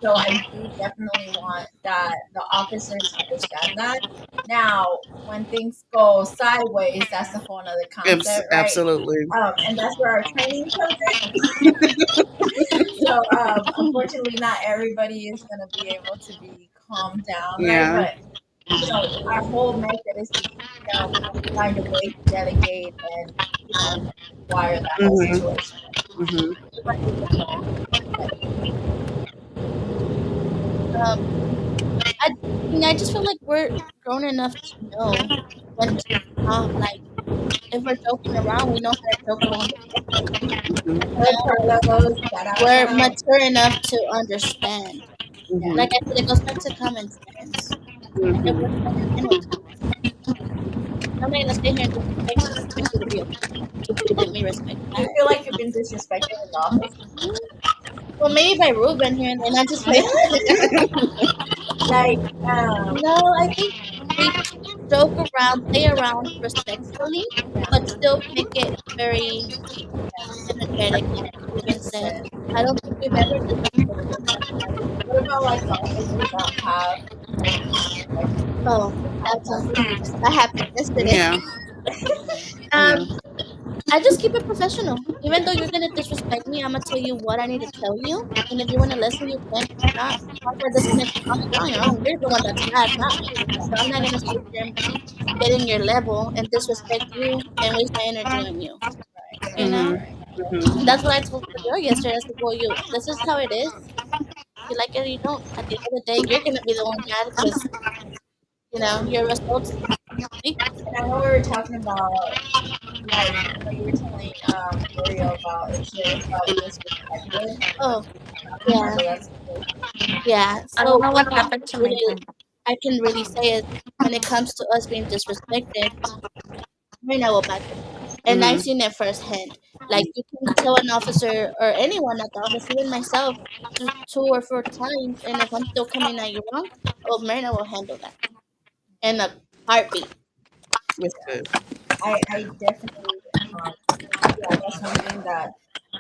So I do definitely want that the officers understand that. Now, when things go sideways, that's a whole other concept, right? Absolutely. And that's where our training comes in. So, unfortunately, not everybody is going to be able to be calmed down, right? Yeah. But our whole method is to find a way to delegate and wire that whole Mhm. situation. Mhm. Um, I just feel like we're grown enough to know when to stop. Like if we're joking around, we know how to joke around respectfully. Mhm. You Good know, Carlos, shout out, we're shout out. mature enough to understand. Yeah. Like Mhm. I said, it goes back to common sense. If we're Mhm. children, we know what common sense. I'm not gonna stay here and disrespect you. Expect you to be okay. Let me respect Do you that. feel like you've been disrespected in the office? Well, maybe by Ruben here and then. I just like Like, no. I think we joke around, play around respectfully, yeah, but still make it very energetic, like Ruben said. 100%. I don't think we've ever disrespected anyone. What about like the officers that have like disrespected Oh, that's that happened yesterday. Yeah. Um, Yeah. I just keep it professional. Even though you're gonna disrespect me, I'm gonna tell you what I need to tell you, and if you wanna listen, you can. If not, I'm gonna disconnect the phone and tell you, oh, you're the one that's mad, not me. So I'm not gonna sit here and get in your level and disrespect you and waste my energy on you. You know, Mhm. Mhm. that's what I told the girl yesterday. I said, well, you, this is how it is. You like it or you don't. At the end of the day, you're gonna be the one mad because your results speak. And I know we were talking about like what you were telling Ariel about if felt disrespected. Oh, yeah, So that's cool. yeah. I don't So know one what thing happened to my really camera. I can really say is when it comes to us being disrespected, Marina will back it up. And I've Mhm. seen it firsthand. Like you can tell an officer or anyone at the office, even myself, two or four times, and if I'm still coming at you wrong, oh, Marina will handle that in a heartbeat. That's good. I definitely um, yeah, that's one thing that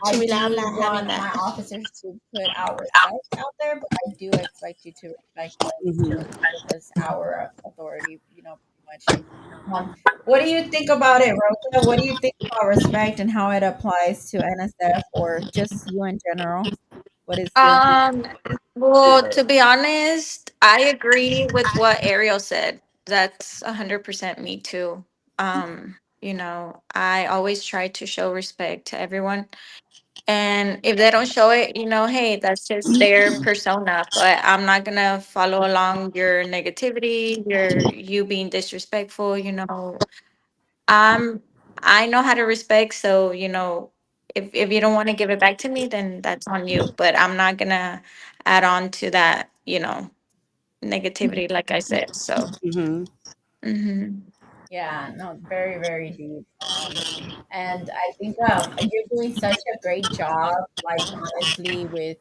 She I rely on do not having want that. my officers to put out respect out there, but I do expect you to respect us Mhm. and give us our authority, pretty much. What do you think about it, Rosa? What do you think about respect and how it applies to NSF or just you in general? What is your Um, well, to be honest, I agree with what Ariel said. That's 100% me too. I always try to show respect to everyone. And if they don't show it, hey, that's just their persona. But I'm not gonna follow along your negativity, you being disrespectful, I'm I know how to respect, so if you don't want to give it back to me, then that's on you. But I'm not gonna add on to that, negativity, like I said. So Mhm. mhm. Yeah, no, very, very deep. And I think you're doing such a great job, like honestly, with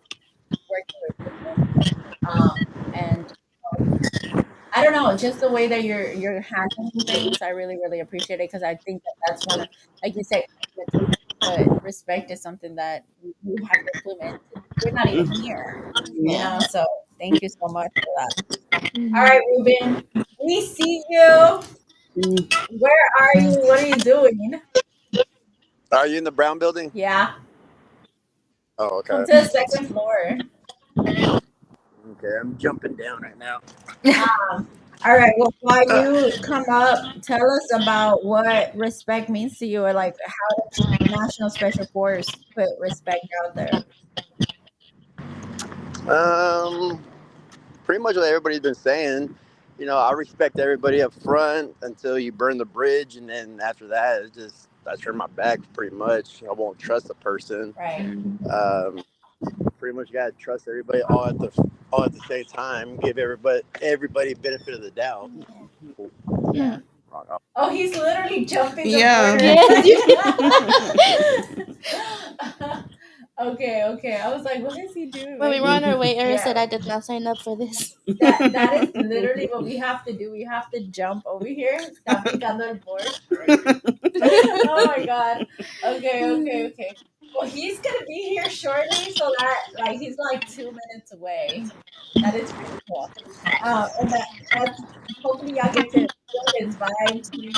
working with women. And I don't know, just the way that you're handling things, I really, really appreciate it because I think that that's one of, like you said, but respect is something that you have to implement. We're not even here, Yeah. So thank you so much for that. All Mhm. right, Ruben, we see you. Mhm. Where are you? What are you doing? Are you in the brown building? Yeah, Oh, come okay. to the second floor. Okay, I'm jumping down right now. All right. Well, while you come up, tell us about what respect means to you, or like how does National Special Force put respect out there? Um, Pretty much what everybody's been saying. I respect everybody up front until you burn the bridge, and then after that, it's just I turn my back. Pretty much, I won't trust a person. Right. Um, Pretty much, gotta trust everybody all at the same time. Give everybody benefit of the doubt. Yeah. Oh, he's literally jumping the Yeah. border. Yes, you. Okay. I was like, what is he doing? When we were on our way, Eric Yeah. said I did not sign up for this. That is literally what we have to do. We have to jump over here. Está picando el board. Oh my god. Okay. Well, he's gonna be here shortly, so that like he's like 2 minutes away. That is pretty cool. And that's hopefully y'all get to feel his vibe too.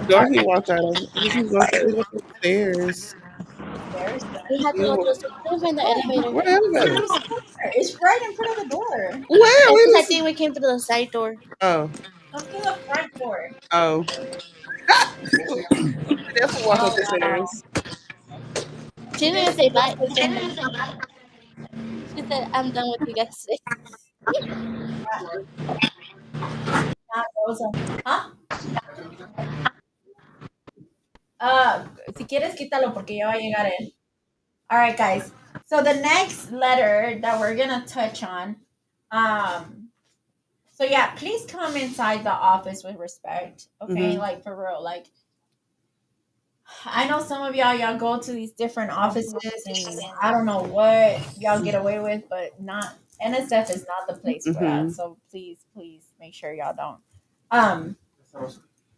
Door he walked out of. He go upstairs. Stairs. We had to go to the store. I couldn't find the elevator. What elevator? It's right in front of the door. Where? I think we came through the side door. Oh. Come to the front door. Oh. He definitely walked up the stairs. She didn't even say bye. She said, "I'm done with you guys today." Not Rosa. Huh? Si quieres quítalo porque ya va a llegar él. All right, guys. So the next letter that we're gonna touch on, so yeah, please come inside the office with respect, okay? Like for real, like I know some of y'all go to these different offices and I don't know what y'all get away with, but not NSF is not the place for that. So please make sure y'all don't.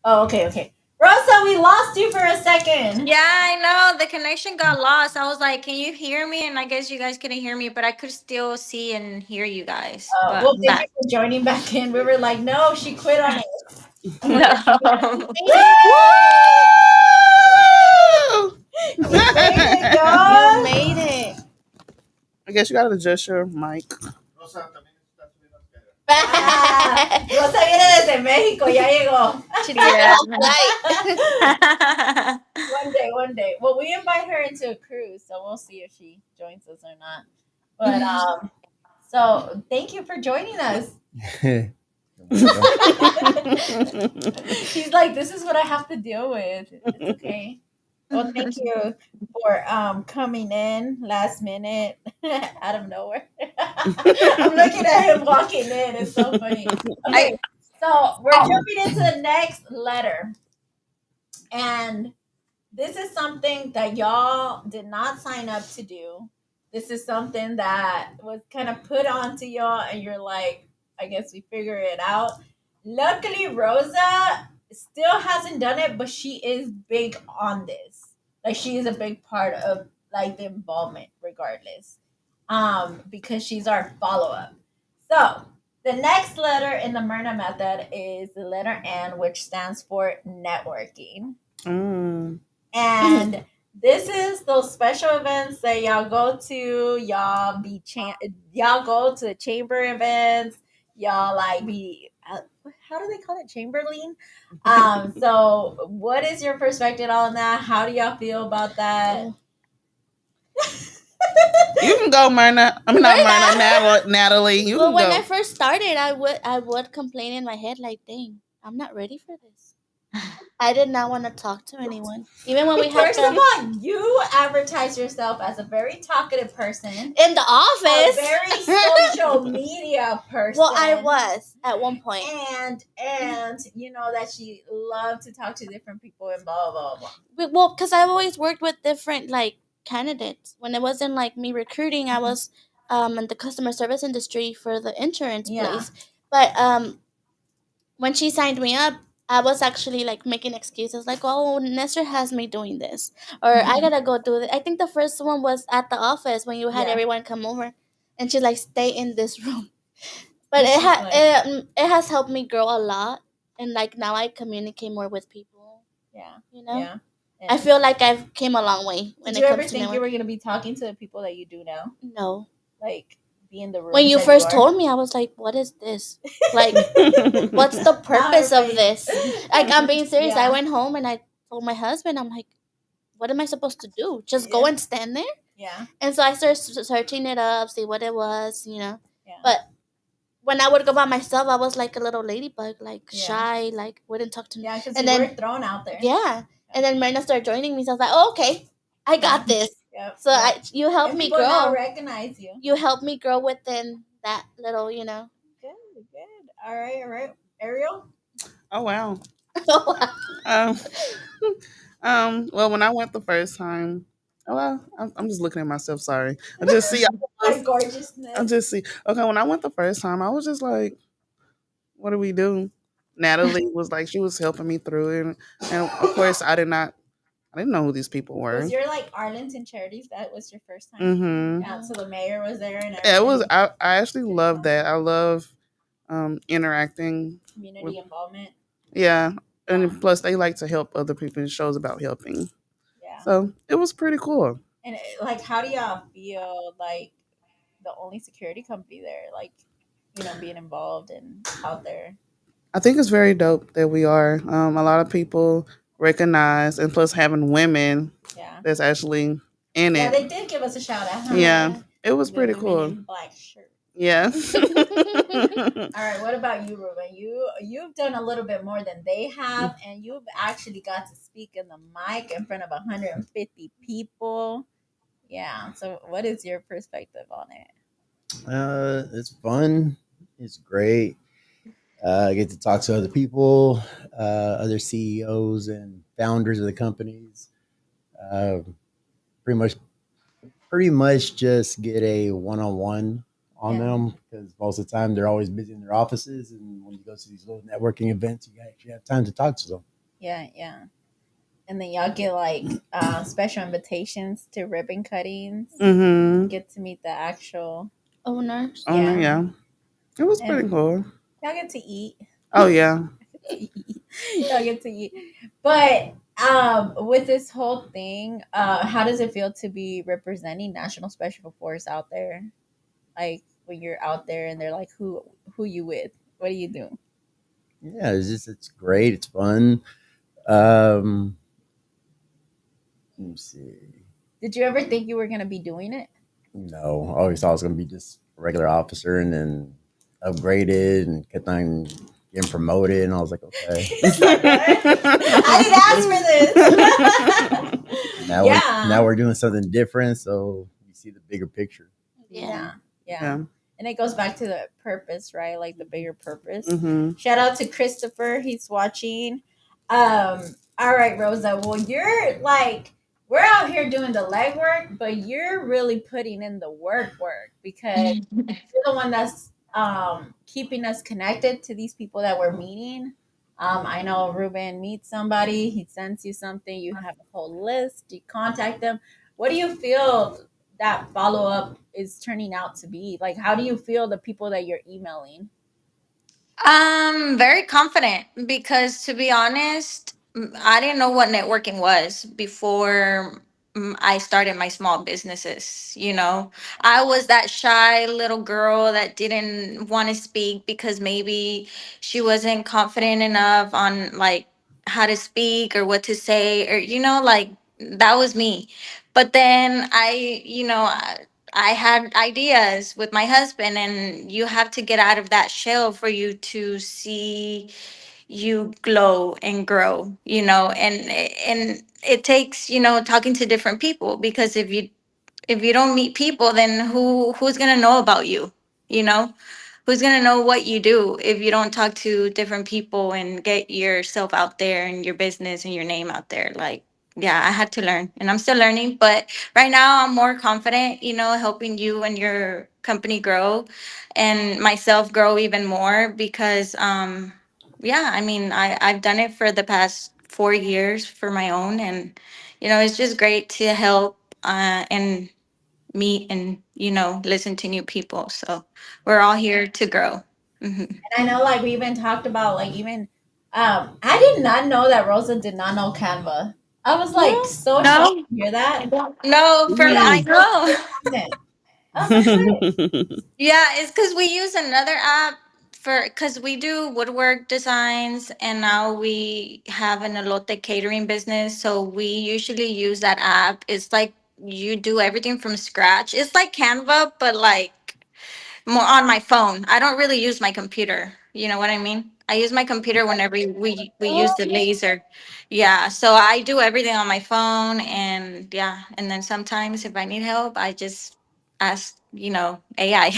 Oh, okay. Rosa, we lost you for a second. Yeah, I know. The connection got lost. I was like, can you hear me? And I guess you guys couldn't hear me, but I could still see and hear you guys. But Well, thank you for joining back in. We were like, no, she quit on it. no. You made it, You dog. made it. I guess you gotta adjust your mic. Rosa viene desde México, ya llegó. Yeah. One day. Well, we invite her into a cruise, so we'll see if she joins us or not. But so thank you for joining us. He's like, this is what I have to deal with. It's okay. Well, thank you for coming in last minute out of nowhere. I'm looking at him walking in. It's so funny. Okay, so we're jumping into the next letter. And this is something that y'all did not sign up to do. This is something that was kind of put onto y'all, and you're like, I guess we figure it out. Luckily, Rosa still hasn't done it, but she is big on this. Like she is a big part of like the involvement, regardless. Because she's our follow-up. So the next letter in the MIRNA method is the letter N, which stands for networking. And this is those special events that y'all go to. Y'all go to the chamber events. Y'all like be how do they call it, chamberlain? So what is your perspective on that? How do y'all feel about that? You can go, Myrna. I'm not Myrna, Natalie. You Well, can when go. I first started, I would complain in my head like, "Dang, I'm not ready for this." I did not want to talk to anyone, even when we had First of all, you advertise yourself as a very talkative person in the a office. very social media person. Well, I was at one point. And you know that she loved to talk to different people and blah blah blah. Well, because I've always worked with different like candidates. When it wasn't like me recruiting, I was in the customer service industry for the insurance place. But when she signed me up, I was actually like making excuses like, "Oh, Nestor has me doing this," or "I gotta go do it." I think the first one was at the office when you had everyone come over, and she's like, "Stay in this room." But it has helped me grow a lot, and like now I communicate more with people. Yeah, you know. Yeah. I feel like I've came a long way. Did you ever think you were gonna be talking to the people that you do now? No. Like be in the room. When you first told me, I was like, "What is this? Like, what's the purpose of this?" Like, I'm being serious. I went home and I told my husband, I'm like, "What am I supposed to do? Just go and stand there?" Yeah. And so I started searching it up, see what it was, Yeah. But when I would go by myself, I was like a little ladybug, like shy, like wouldn't talk to me. Yeah, because you were thrown out there. Yeah. And then Myrna started joining me, so I was like, "Oh, okay, I got this." So you helped me grow. Now recognize you. You helped me grow within that little, Good. All right. Ariel? Oh, wow. Well, when I went the first time, Oh, well, I'm just looking at myself. Sorry, I just see. My I gorgeousness. just see. Okay, when I went the first time, I was just like, "What do we do?" Natalie was like, she was helping me through it, and of course, I didn't know who these people were. Was your like Arlington Charities? That was your first time? Mm-hmm. Yeah. So the mayor was there and Yeah, it was. everybody. I actually love that. I love interacting with. Community involvement. Yeah, Yeah. and plus they like to help other people in shows about helping. Yeah. So it was pretty cool. And like, how do y'all feel like the only security company there? Like, being involved and out there. I think it's very dope that we are. A lot of people recognize, and plus having women Yeah. that's actually in Yeah, it. they did give us a shout out. Huh? Yeah, it was The pretty women cool. in black shirts. Yeah. All right, what about you, Ruben? You've done a little bit more than they have, and you've actually got to speak in the mic in front of 150 people. Yeah. So, what is your perspective on it? It's fun. It's great. I get to talk to other people, other CEOs and founders of the companies. Uh, pretty much, pretty much just get a one-on-one on Yeah. them because most of the time they're always busy in their offices, and when you go to these little networking events, you actually have time to talk to them. Yeah, yeah. And then y'all get like special invitations to ribbon cuttings. Mm-hmm. Get to meet the actual Owners. Owner, Yeah. yeah. It was And pretty cool. y'all get to eat. Oh yeah. Y'all get to eat. But with this whole thing, how does it feel to be representing National Special Force out there? Like when you're out there and they're like, who you with? What do you do? Yeah, it's great. It's fun. Um, let me see. Did you ever think you were gonna be doing it? No, I always thought I was going to be just a regular officer, and then upgraded and kept on getting promoted. And I was like, okay, It's like, what? I didn't ask for this. now Yeah. we're doing something different. So you see the bigger picture. Yeah. Yeah. Yeah. And it goes back to the purpose, right? Like the bigger purpose. Mm-hmm. Shout out to Christopher. He's watching. All right, Rosa. Well, you're like, we're out here doing the legwork, but you're really putting in the work because you're the one that's keeping us connected to these people that we're meeting. I know Ruben meets somebody, he sends you something, you have a whole list, you contact them. What do you feel that follow up is turning out to be? Like, how do you feel the people that you're emailing? Very confident because to be honest, I didn't know what networking was before I started my small businesses. I was that shy little girl that didn't want to speak because maybe she wasn't confident enough on like how to speak or what to say, or like that was me. But then I had ideas with my husband, and you have to get out of that shell for you to see you glow and grow, and it takes, talking to different people, because if you don't meet people, then who's gonna know about you? You know, who's gonna know what you do if you don't talk to different people and get yourself out there and your business and your name out there? Like, yeah, I had to learn, and I'm still learning, but right now I'm more confident, helping you and your company grow, and myself grow even more, because yeah, I mean, I've done it for the past 4 years for my own, and it's just great to help and meet and listen to new people. So we're all here to grow. Hmm. And I know, like, we even talked about, like, even, I did not know that Rosa did not know Canva. I was like so shocked No, to hear that. no, I Mm. know. Content. I was like, what? Yeah, it's because we use another app because we do woodwork designs, and now we have an elote catering business. So we usually use that app. It's like you do everything from scratch. It's like Canva, but like more on my phone. I don't really use my computer. You know what I mean? I use my computer whenever we use the laser. Yeah, so I do everything on my phone, and yeah, and then sometimes if I need help, I just ask, AI.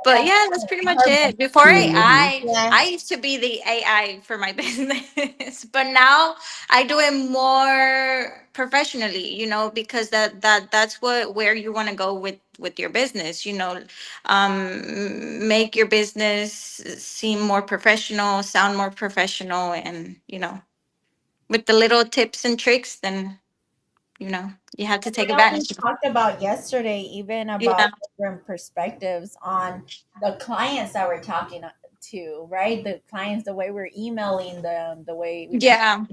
But yeah, that's pretty much it. Before Mhm. Yeah. I used to be the AI for my business, but now I do it more professionally, because that's where you want to go with your business, make your business seem more professional, sound more professional, and with the little tips and tricks, then you have to take We advantage of it. talked about yesterday, even about Yeah. different perspectives on the clients that we're talking to, right? The clients, the way we're emailing them, the way we. Yeah.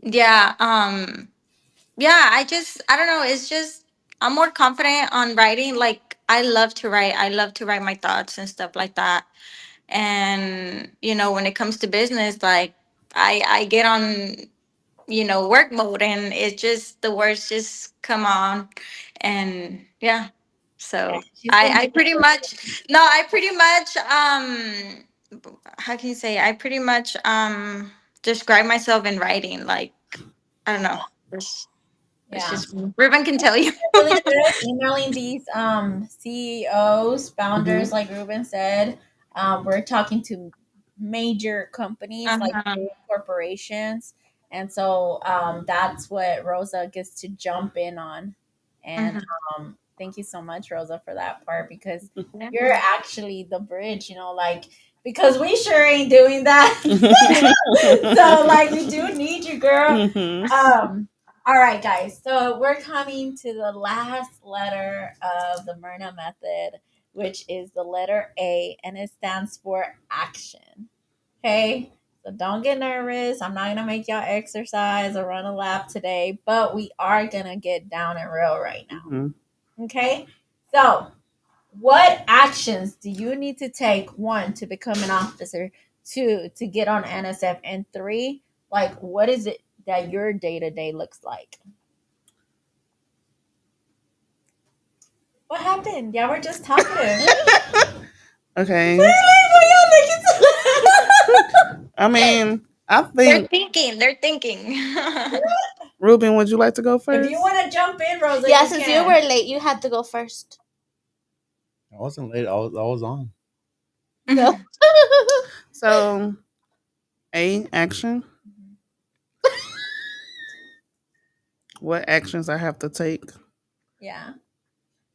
Yeah. Yeah, I don't know, it's just I'm more confident on writing. Like, I love to write. I love to write my thoughts and stuff like that. And when it comes to business, like, I get on work mode, and it just the words just come on. And yeah, so She's been. I pretty much no I pretty much how can you say, I pretty much describe myself in writing. Like, I don't know. It's Yeah. just Ruben can tell you. Really good emailing these CEOs, founders, Mhm. like Ruben said. We're talking to major companies like Uh-huh. big corporations, and so that's what Rosa gets to jump in on. And Mhm. thank you so much, Rosa, for that part, because Yeah. you're actually the bridge. Like, because we sure ain't doing that. So like, we do need you, girl. Mhm. All right, guys. So we're coming to the last letter of the Myrna method, which is the letter A, and it stands for action. Okay. So don't get nervous. I'm not gonna make y'all exercise or run a lap today, but we are gonna get down and real right now. Mhm. Okay. So what actions do you need to take? One, to become an officer. Two, to get on NSF. And three, like, what is it that your day to day looks like? What happened? Y'all were just talkative. Okay. Really? I mean, I They're think thinking. They're thinking. Ruben, would you like to go If first? you want to jump in, Rosa, Yeah, you since you can. were late, you had to go first. I wasn't late. I was on. No. So, A, action. What actions I have to take? Yeah.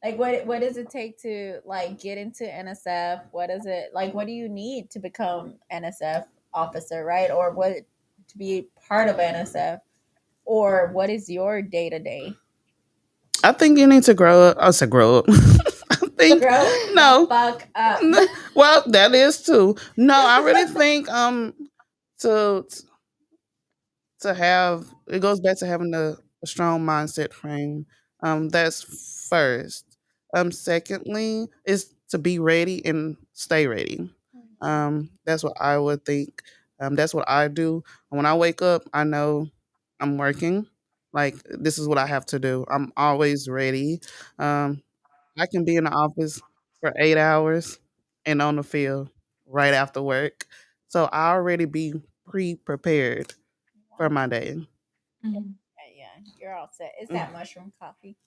Like, what does it take to like get into NSF? What is it like? What do you need to become NSF officer, right? Or what to be part of NSF? Or what is your day to day? I think you need to grow up. I said grow up. I think Grow the no. fuck up. Well, that is too. No, I really think to to have it goes back to having a strong mindset frame. That's first. Secondly is to be ready and stay ready. That's what I would think. That's what I do. When I wake up, I know I'm working. Like, this is what I have to do. I'm always ready. Um, I can be in the office for 8 hours and on the field right after work. So I already be pre-prepared for my day. Mhm. Yeah, you're all set. Is that mushroom coffee?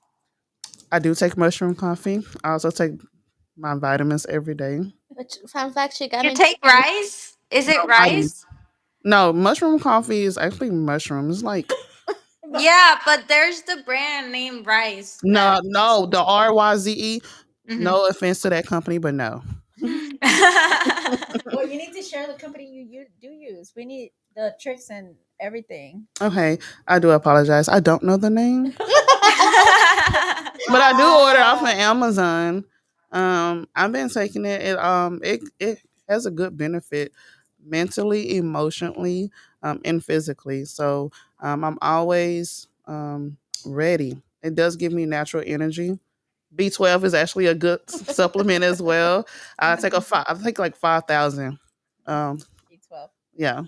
I do take mushroom coffee. I also take my vitamins every day. Which fun fact she got You into? take rice? Is it I rice? no mushroom coffee is actually mushrooms. Like Yeah, but there's the brand name Rice no, that. no, the RYZE. Mhm. No offense to that company, but no. Well, you need to share the company you do use. We need the tricks and everything. Okay, I do apologize. I don't know the name. But I do order off of Amazon. I've been taking it. It has a good benefit mentally, emotionally, and physically. So I'm always ready. It does give me natural energy. B12 is actually a good supplement as well. I take like 5,000. Um, B12. yeah.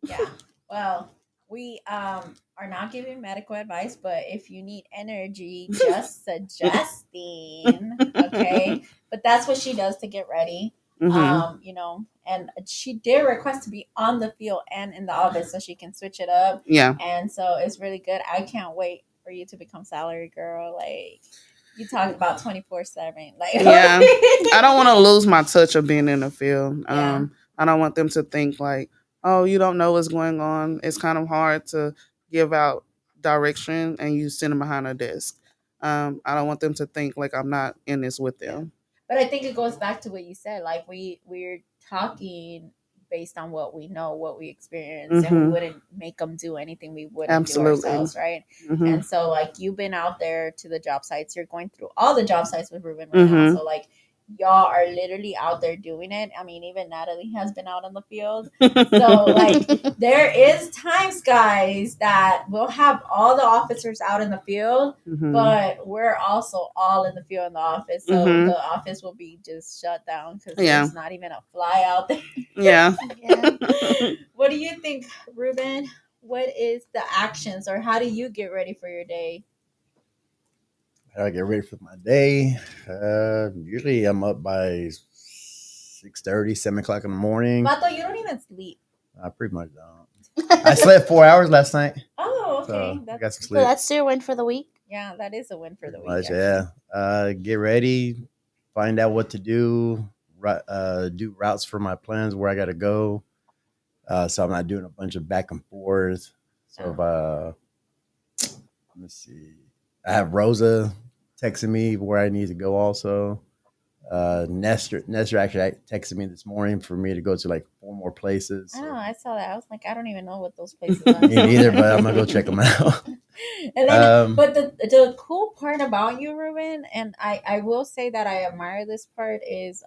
Yeah. Well, we are not giving medical advice, but if you need energy, just suggesting. Okay. But that's what she does to get ready. Hmm. And she did request to be on the field and in the office so she can switch it up. Yeah. And so it's really good. I can't wait for you to become salary girl? Like you talk about 24/7. Like Yeah, I don't want to lose my touch of being in the field. Yeah. I don't want them to think like, oh, you don't know what's going on. It's kind of hard to give out direction and you sitting behind a desk. I don't want them to think like I'm not in this with Yeah. them. But I think it goes back to what you said. Like we're talking based on what we know, what we experience, and we Mhm. wouldn't make them do anything we wouldn't do Absolutely. ourselves, right? Mhm. And so, like you've been out there to the job sites, you're going through all the job sites with Ruben right now. Mhm. So, like y'all are literally out there doing it. I mean, even Natalie has been out in the field. So, like there is times, guys, that we'll have all the officers out in the field, Mhm. but we're also all in the field in the office. So Mhm. the office will be just shut down because Yeah. there's not even a fly out there. Yeah. Yeah. What do you think, Ruben? What is the actions or how do you get ready for your day? I get ready for my day. Usually I'm up by 6:30, 7 o'clock in the morning. Vato, you don't even sleep. I pretty much don't. I slept 4 hours last night. Oh, okay. So I got some So sleep. that's your win for the week. Yeah, that is a win for the Pretty week. much, Actually. yeah. Get ready, find out what to do, do routes for my plans where I got to go. So I'm not doing a bunch of back and forth. So let me see. I have Rosa texting me where I need to go also. Nestor actually texted me this morning for me to go to like 4 more places. Oh, So. I saw that. I was like, I don't even know what those places are. Me neither, but I'm gonna go check them out. And then, but the cool part about you, Ruben, and I will say that I admire this part is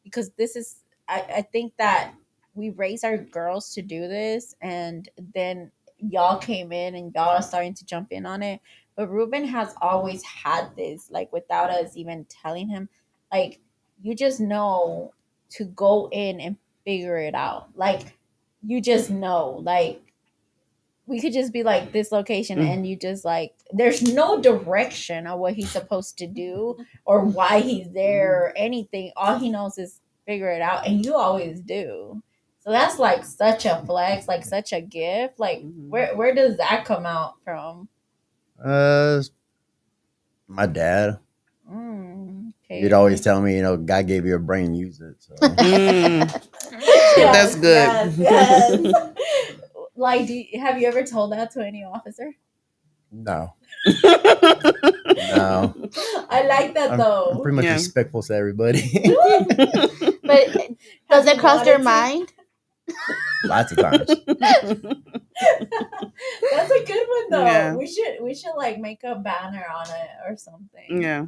because this is I think that we raise our girls to do this, and then y'all came in and y'all are starting to jump in on it. But Ruben has always had this, like without us even telling him, like you just know to go in and figure it out. Like you just know, like we could just be like this location and you just like there's no direction on what he's supposed to do or why he's there or anything. All he knows is figure it out, and you always do. So that's like such a flex, like such a gift. Like where does that come out from? Uh, my dad. Okay. He'd always tell me, God gave you a brain, use it. So. That's good. Yes. Like, have you ever told that to any officer? No. No. I like that though. I'm pretty much respectful to everybody. But does it cross your mind? Lots of times. That's a good one though. Yeah. We should like make a banner on it or something. Yeah.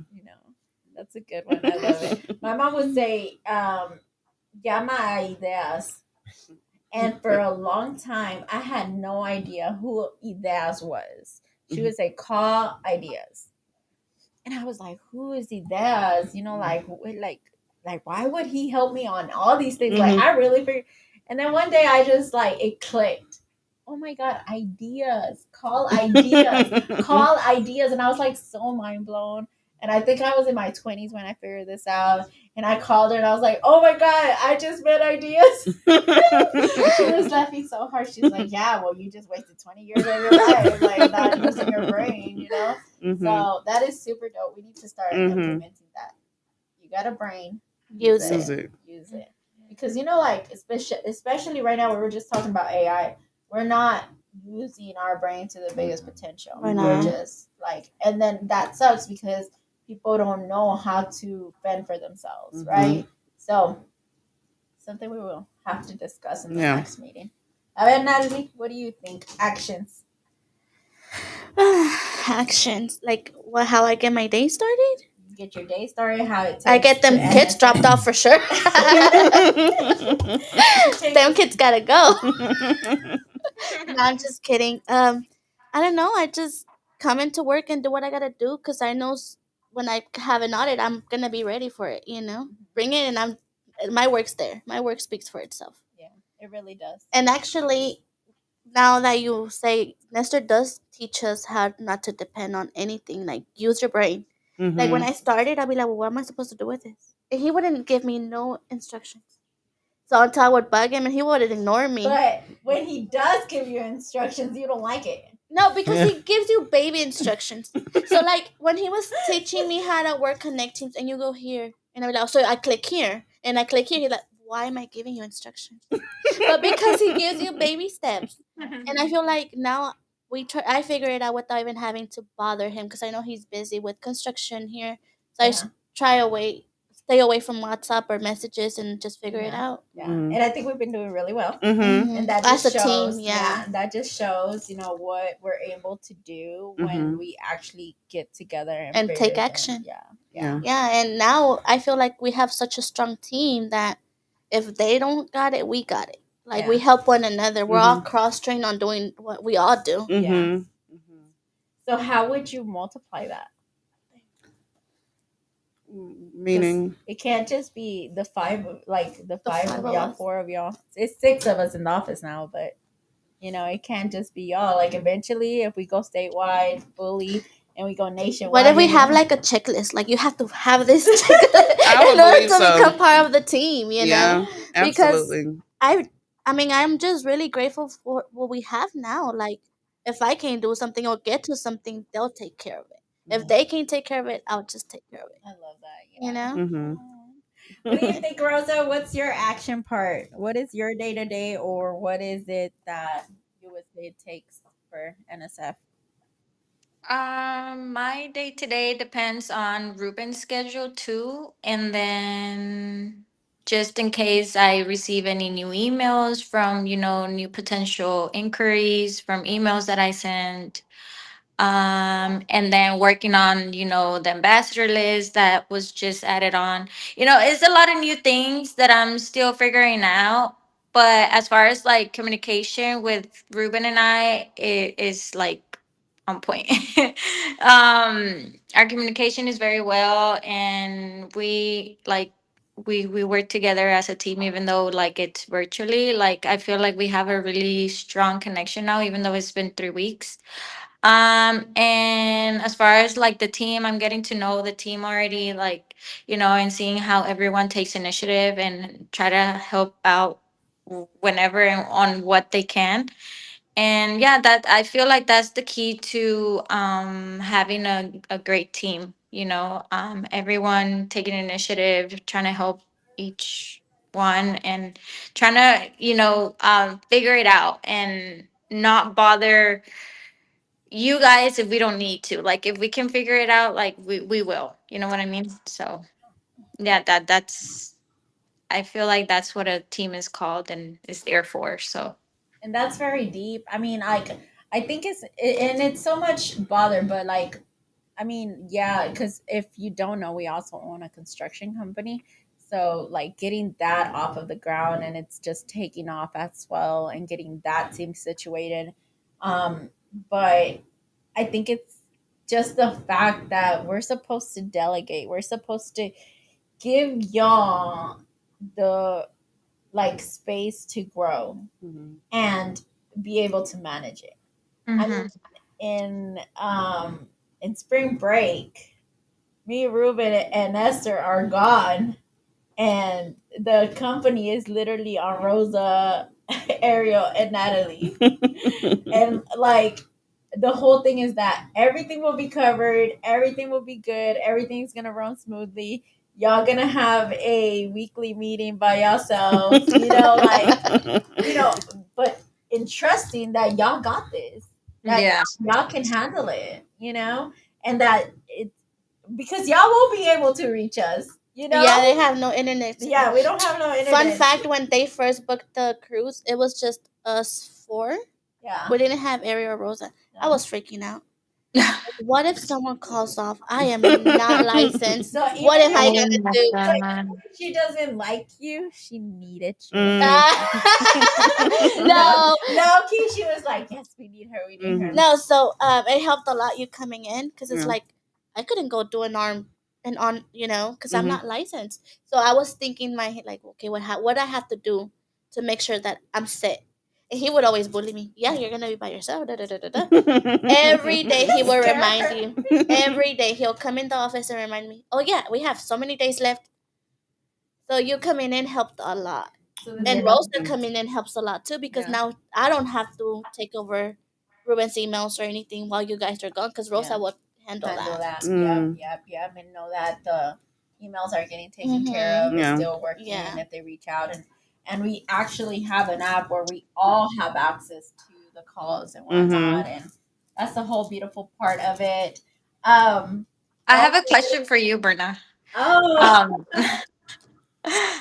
That's a good one. I love it. My mom would say, llama a ideas. And for a long time, I had no idea who Ideas was. She would say, call Ideas. And I was like, who is Ideas? Like, why would he help me on all these things? Like, I really figured. And then one day I just, like, it clicked. Oh my God, ideas. Call ideas. Call ideas. And I was like so mind blown. And I think I was in my 20s when I figured this out. And I called her and I was like, oh my God, I just met ideas. She was laughing so hard. She's like, yeah, well, you just wasted 20 years of your life, like not using your brain, So that is super dope. We need to start implementing that. You got a brain. Use it. Use it. Because, like, especially right now, we were just talking about AI. We're not using our brain to the biggest potential. We're just like, and then that sucks because people don't know how to fend for themselves, right? So, something we will have to discuss in the next meeting. A ver, Natalie, what do you think? Actions. Actions. Like how I get my day started? Get your day started, how it takes I get them kids dropped off for sure. Them kids gotta go. No, I'm just kidding. I don't know. I just come into work and do what I gotta do because I know when I have an audit, I'm gonna be ready for it. Bring it, and my work's there. My work speaks for itself. Yeah, it really does. And actually, now that you say, Nestor does teach us how not to depend on anything. Like use your brain. Like when I started, I'd be like, well, what am I supposed to do with this? And he wouldn't give me no instructions. So until I would bug him, and he would ignore me. But when he does give you instructions, you don't like it. No, because he gives you baby instructions. So like when he was teaching me how to work connectings, and you go here, and I'm like, oh, so I click here, and I click here. He's like, why am I giving you instructions? But because he gives you baby steps, and I feel like now I figure it out without even having to bother him because I know he's busy with construction here. So I stay away from WhatsApp or messages and just figure it out. Yeah, and I think we've been doing really well. Mm-hmm. And that As just a shows, team, yeah. that just shows, what we're able to do when we actually get together and take action. Yeah. And now I feel like we have such a strong team that if they don't got it, we got it. Like we help one another. We're all cross trained on doing what we all do. Yeah. So how would you multiply that? Meaning it can't just be the five of five y'all, of us. 4 of y'all. It's 6 of us in the office now, but it can't just be y'all. Like eventually, if we go statewide fully and we go nationwide, What if we have like a checklist? Like you have to have this checklist in order to become part of the team. You know, absolutely. Because I'm just really grateful for what we have now. Like if I can't do something or get to something, they'll take care of it. If they can't take care of it, I'll just take care of it. I love that. You know. Mm-hmm. What do you think, Rosa? What's your action part? What is your day to day, or what is it that you would say it takes for NSF? My day to day depends on Ruben's schedule too, and then just in case I receive any new emails from new potential inquiries from emails that I sent, and then working on the ambassador list that was just added on. It's a lot of new things that I'm still figuring out. But as far as like communication with Ruben and I, it is like on point. Our communication is very well, and we work together as a team, even though like it's virtually. Like I feel like we have a really strong connection now, even though it's been 3 weeks. And as far as like the team, I'm getting to know the team already, like, and seeing how everyone takes initiative and try to help out whenever and on what they can. And yeah, that I feel like that's the key to having a great team, everyone taking initiative, trying to help each one and trying to, figure it out and not bother you guys if we don't need to. Like if we can figure it out, like we will. You know what I mean? So yeah, that's I feel like that's what a team is called and is there for. So And that's very deep. I mean, like I think and it's so much bother, but like I mean, yeah, because if you don't know, we also own a construction company. So, like, getting that off of the ground and it's just taking off as well and getting that team situated. But I think it's just the fact that we're supposed to delegate, we're supposed to give y'all the like space to grow and be able to manage it. I mean, in spring break, me, Ruben, and Esther are gone, and the company is literally on Rosa, Ariel, and Natalie. And like the whole thing is that everything will be covered, everything will be good, everything's gonna run smoothly. Y'all gonna have a weekly meeting by yourselves, but entrusting that y'all got this, that y'all can handle it, and that it's because y'all won't be able to reach us. Yeah, they have no internet. Yeah, we don't have no internet. Fun fact: when they first booked the cruise, it was just us 4. Yeah, we didn't have Ariel or Rosa. I was freaking out. What if someone calls off? I am not licensed. So what am I gonna do? If she doesn't like you, she needed you. No, Keisha was like, yes, we need her. We need her. No, so it helped a lot you coming in because it's like I couldn't go do an arm and on, because I'm not licensed. So I was thinking in my head like, okay, what I have to do to make sure that I'm set. And he would always bully me. Yeah, you're gonna be by yourself. Da, da, da, da, da. Every day he will remind you. Every day he'll come in the office and remind me. Oh yeah, we have so many days left. So you coming in helped a lot. And Rosa coming in helps a lot too, because now I don't have to take over Ruben's emails or anything while you guys are gone, because Rosa would handle that. Yep. And know that the emails are getting taken care of. It's still working if they reach out. And we actually have an app where we all have access to the calls and whatnot. And that's the whole beautiful part of it. I have a question for you, Berna. Oh,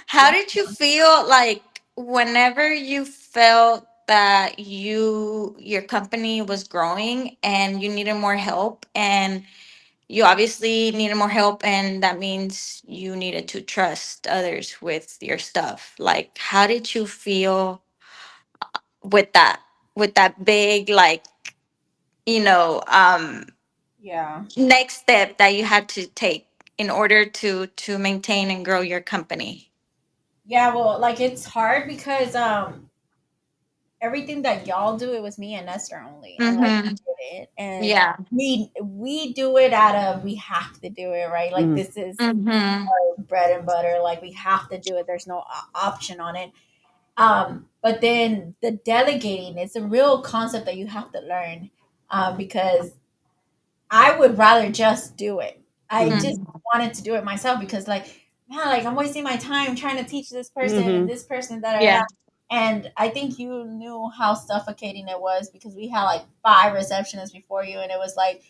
How did you feel like whenever you felt that your company was growing and you needed more help, and you obviously needed more help, and that means you needed to trust others with your stuff. Like, how did you feel with that big, like, you know, yeah. next step that you had to take in order to maintain and grow your company? Yeah, well, like it's hard because everything that y'all do, it was me and Esther only, and like we Mm-hmm. did it, and Yeah. we do it out of we have to do it, right? Like this is Mm-hmm. bread and butter. Like we have to do it. There's no option on it. But then the delegating is a real concept that you have to learn, because I would rather just do it. I just wanted to do it myself because, like, man, like I'm wasting my time trying to teach this person and this person Yeah. and I think you knew how suffocating it was because we had like 5 receptionists before you, and it was like,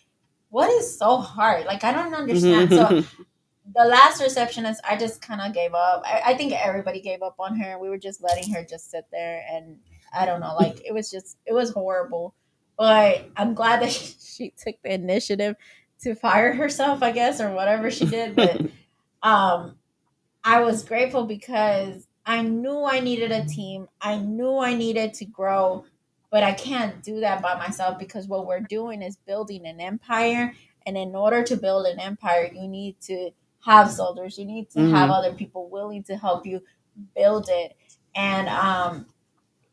what is so hard? Like, I don't understand. So the last receptionist, I just kind of gave up. I think everybody gave up on her. We were just letting her just sit there, and I don't know, like it was horrible. But I'm glad that she took the initiative to fire herself, I guess, or whatever she did. But um, I was grateful because I knew I needed a team. I knew I needed to grow, but I can't do that by myself because what we're doing is building an empire. And in order to build an empire, you need to have soldiers. You need to have other people willing to help you build it. And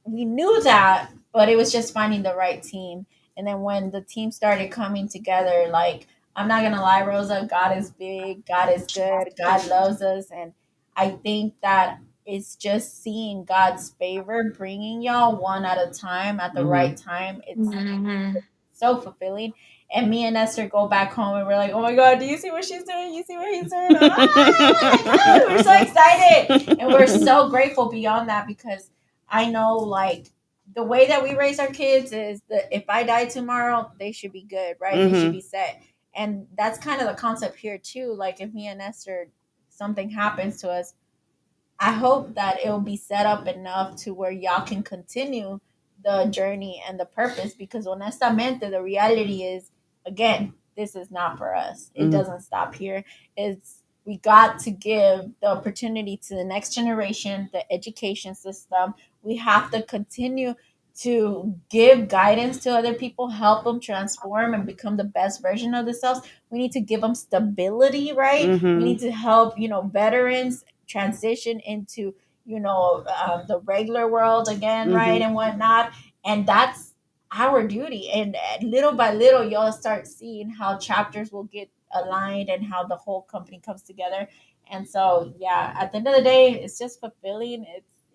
we knew that, but it was just finding the right team. And then when the team started coming together, like, I'm not gonna lie, Rosa, God is big, God is good, God loves us, and I think that it's just seeing God's favor, bringing y'all one at a time at the right time. It's Mm-hmm. so fulfilling. And me and Esther go back home and we're like, oh my God, do you see what she's doing? You see what he's doing? We're so excited. And we're so grateful beyond that because I know, like, the way that we raise our kids is that if I die tomorrow, they should be good, right? They should be set. And that's kind of the concept here, too. Like, if me and Esther, something happens to us, I hope that it will be set up enough to where y'all can continue the journey and the purpose because honestamente the reality is, again, this is not for us. It doesn't stop here. It's we got to give the opportunity to the next generation, the education system. We have to continue to give guidance to other people, help them transform and become the best version of themselves. We need to give them stability, right? We need to help, veterans transition into the regular world again, right, and whatnot. And that's our duty. And little by little, y'all start seeing how chapters will get aligned and how the whole company comes together. And so, yeah, at the end of the day, it's just fulfilling.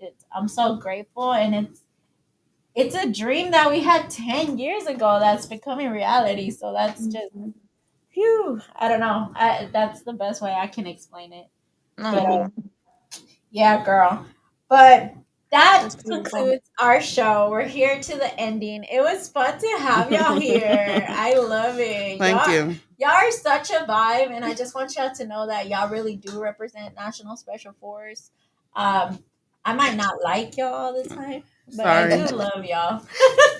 It's I'm so grateful, and it's a dream that we had 10 years ago that's becoming reality. So that's just, phew, I don't know. That's the best way I can explain it. But No. yeah, girl. But that That's beautiful. concludes our show. We're here to the ending. It was fun to have y'all here. I love it. Thank you. Y'all are such a vibe, and I just want y'all to know that y'all really do represent National Special Force. I might not like y'all all the time, but Sorry. I do love y'all.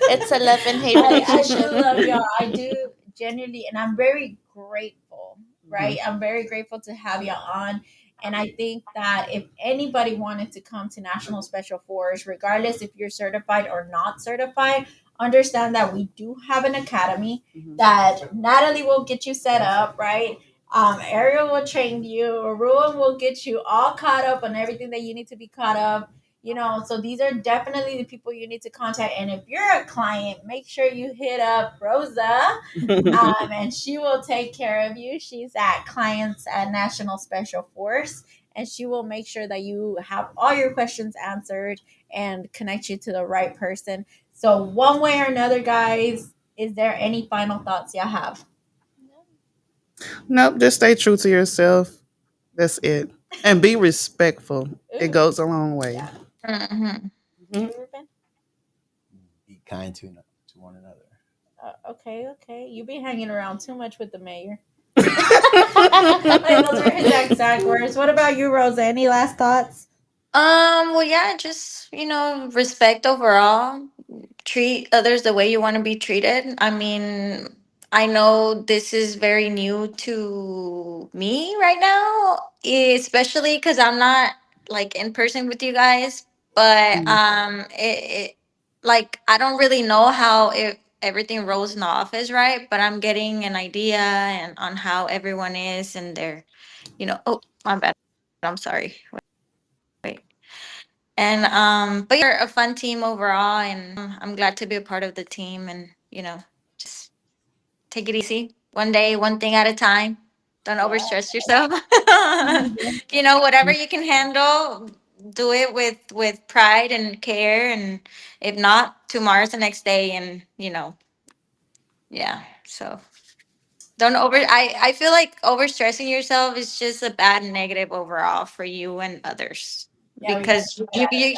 It's a love and hate I relationship. do love y'all. I do genuinely, and I'm very grateful, right? I'm very grateful to have y'all on. And I think that if anybody wanted to come to National Special Force, regardless if you're certified or not certified, understand that we do have an academy that Natalie will get you set up, right? Ariel will train you, Ruin will get you all caught up on everything that you need to be caught up. So these are definitely the people you need to contact. And if you're a client, make sure you hit up Rosa, and she will take care of you. She's at clients at National Special Force. and she will make sure that you have all your questions answered and connect you to the right person. So, one way or another, guys, is there any final thoughts y'all have? Nope, just stay true to yourself. That's it. And be respectful. It Ooh, goes a long way. yeah. Mm-hmm. You, Mhm. Ruben? Be kind to one another. Okay. You be hanging around too much with the mayor. Like, those are his exact words. What about you, Rosa? Any last thoughts? Well, yeah, just, respect overall. Treat others the way you want to be treated. I mean, I know this is very new to me right now, especially because I'm not like in person with you guys. But it like I don't really know how everything rolls in the office, right? But I'm getting an idea and on how everyone is and their, oh, my bad. I'm sorry. Wait. And but you're a fun team overall, and I'm glad to be a part of the team. And just take it easy. One day, one thing at a time. Don't Yeah. overstress yourself. Whatever you can handle, do it with pride and care. And if not, tomorrow's the next day. And yeah. So don't over. I feel like overstressing yourself is just a bad negative overall for you and others, Yeah, we got because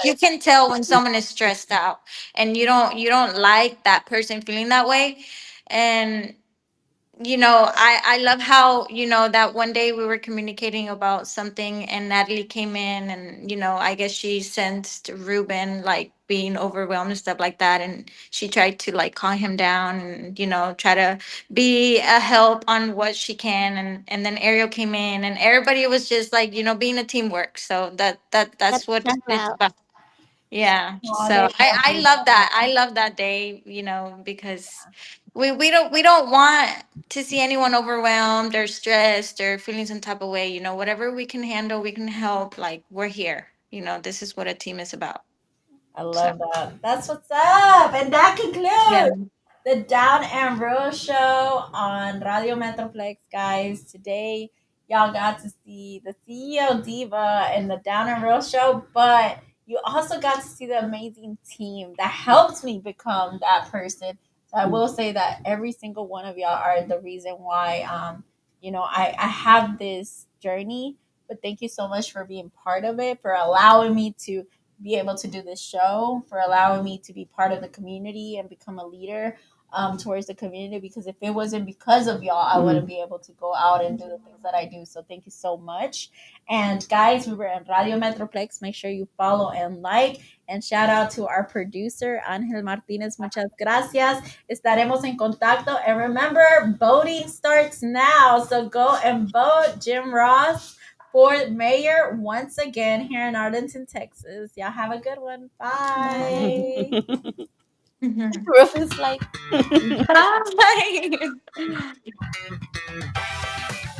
you can tell when someone is stressed out, and you don't like that person feeling that way. And I love how, that one day we were communicating about something, and Natalie came in, and I guess she sensed Ruben like being overwhelmed and stuff like that, and she tried to like calm him down, and try to be a help on what she can. And then Ariel came in, and everybody was just like, being a teamwork. So that's what That's it's out. about. Yeah. Aw, So they I love love that. I love that day, because we don't want to see anyone overwhelmed or stressed or feeling some type of way. Whatever we can handle, we can help. Like, we're here. This is what a team is about. I So love that. That's what's up. And that yeah. concludes the Down and Real show on Radio Metroplex, guys. Today, y'all got to see the CEO Diva and the Down and Real show, but you also got to see the amazing team that helped me become that person. So I will say that every single one of y'all are the reason why, I have this journey. But thank you so much for being part of it, for allowing me to be able to do this show, for allowing me to be part of the community and become a leader towards the community. Because if it wasn't because of y'all, I wouldn't be able to go out and do the things that I do. So thank you so much. And guys, we were in Radio Metroplex. Make sure you follow and like. And shout out to our producer, Angel Martinez. Muchas gracias. Estaremos en contacto. And remember, voting starts now. So go and vote Jim Ross for mayor once again here in Arlington, Texas. Y'all have a good one. Bye. Mhm. Rufus like Bye.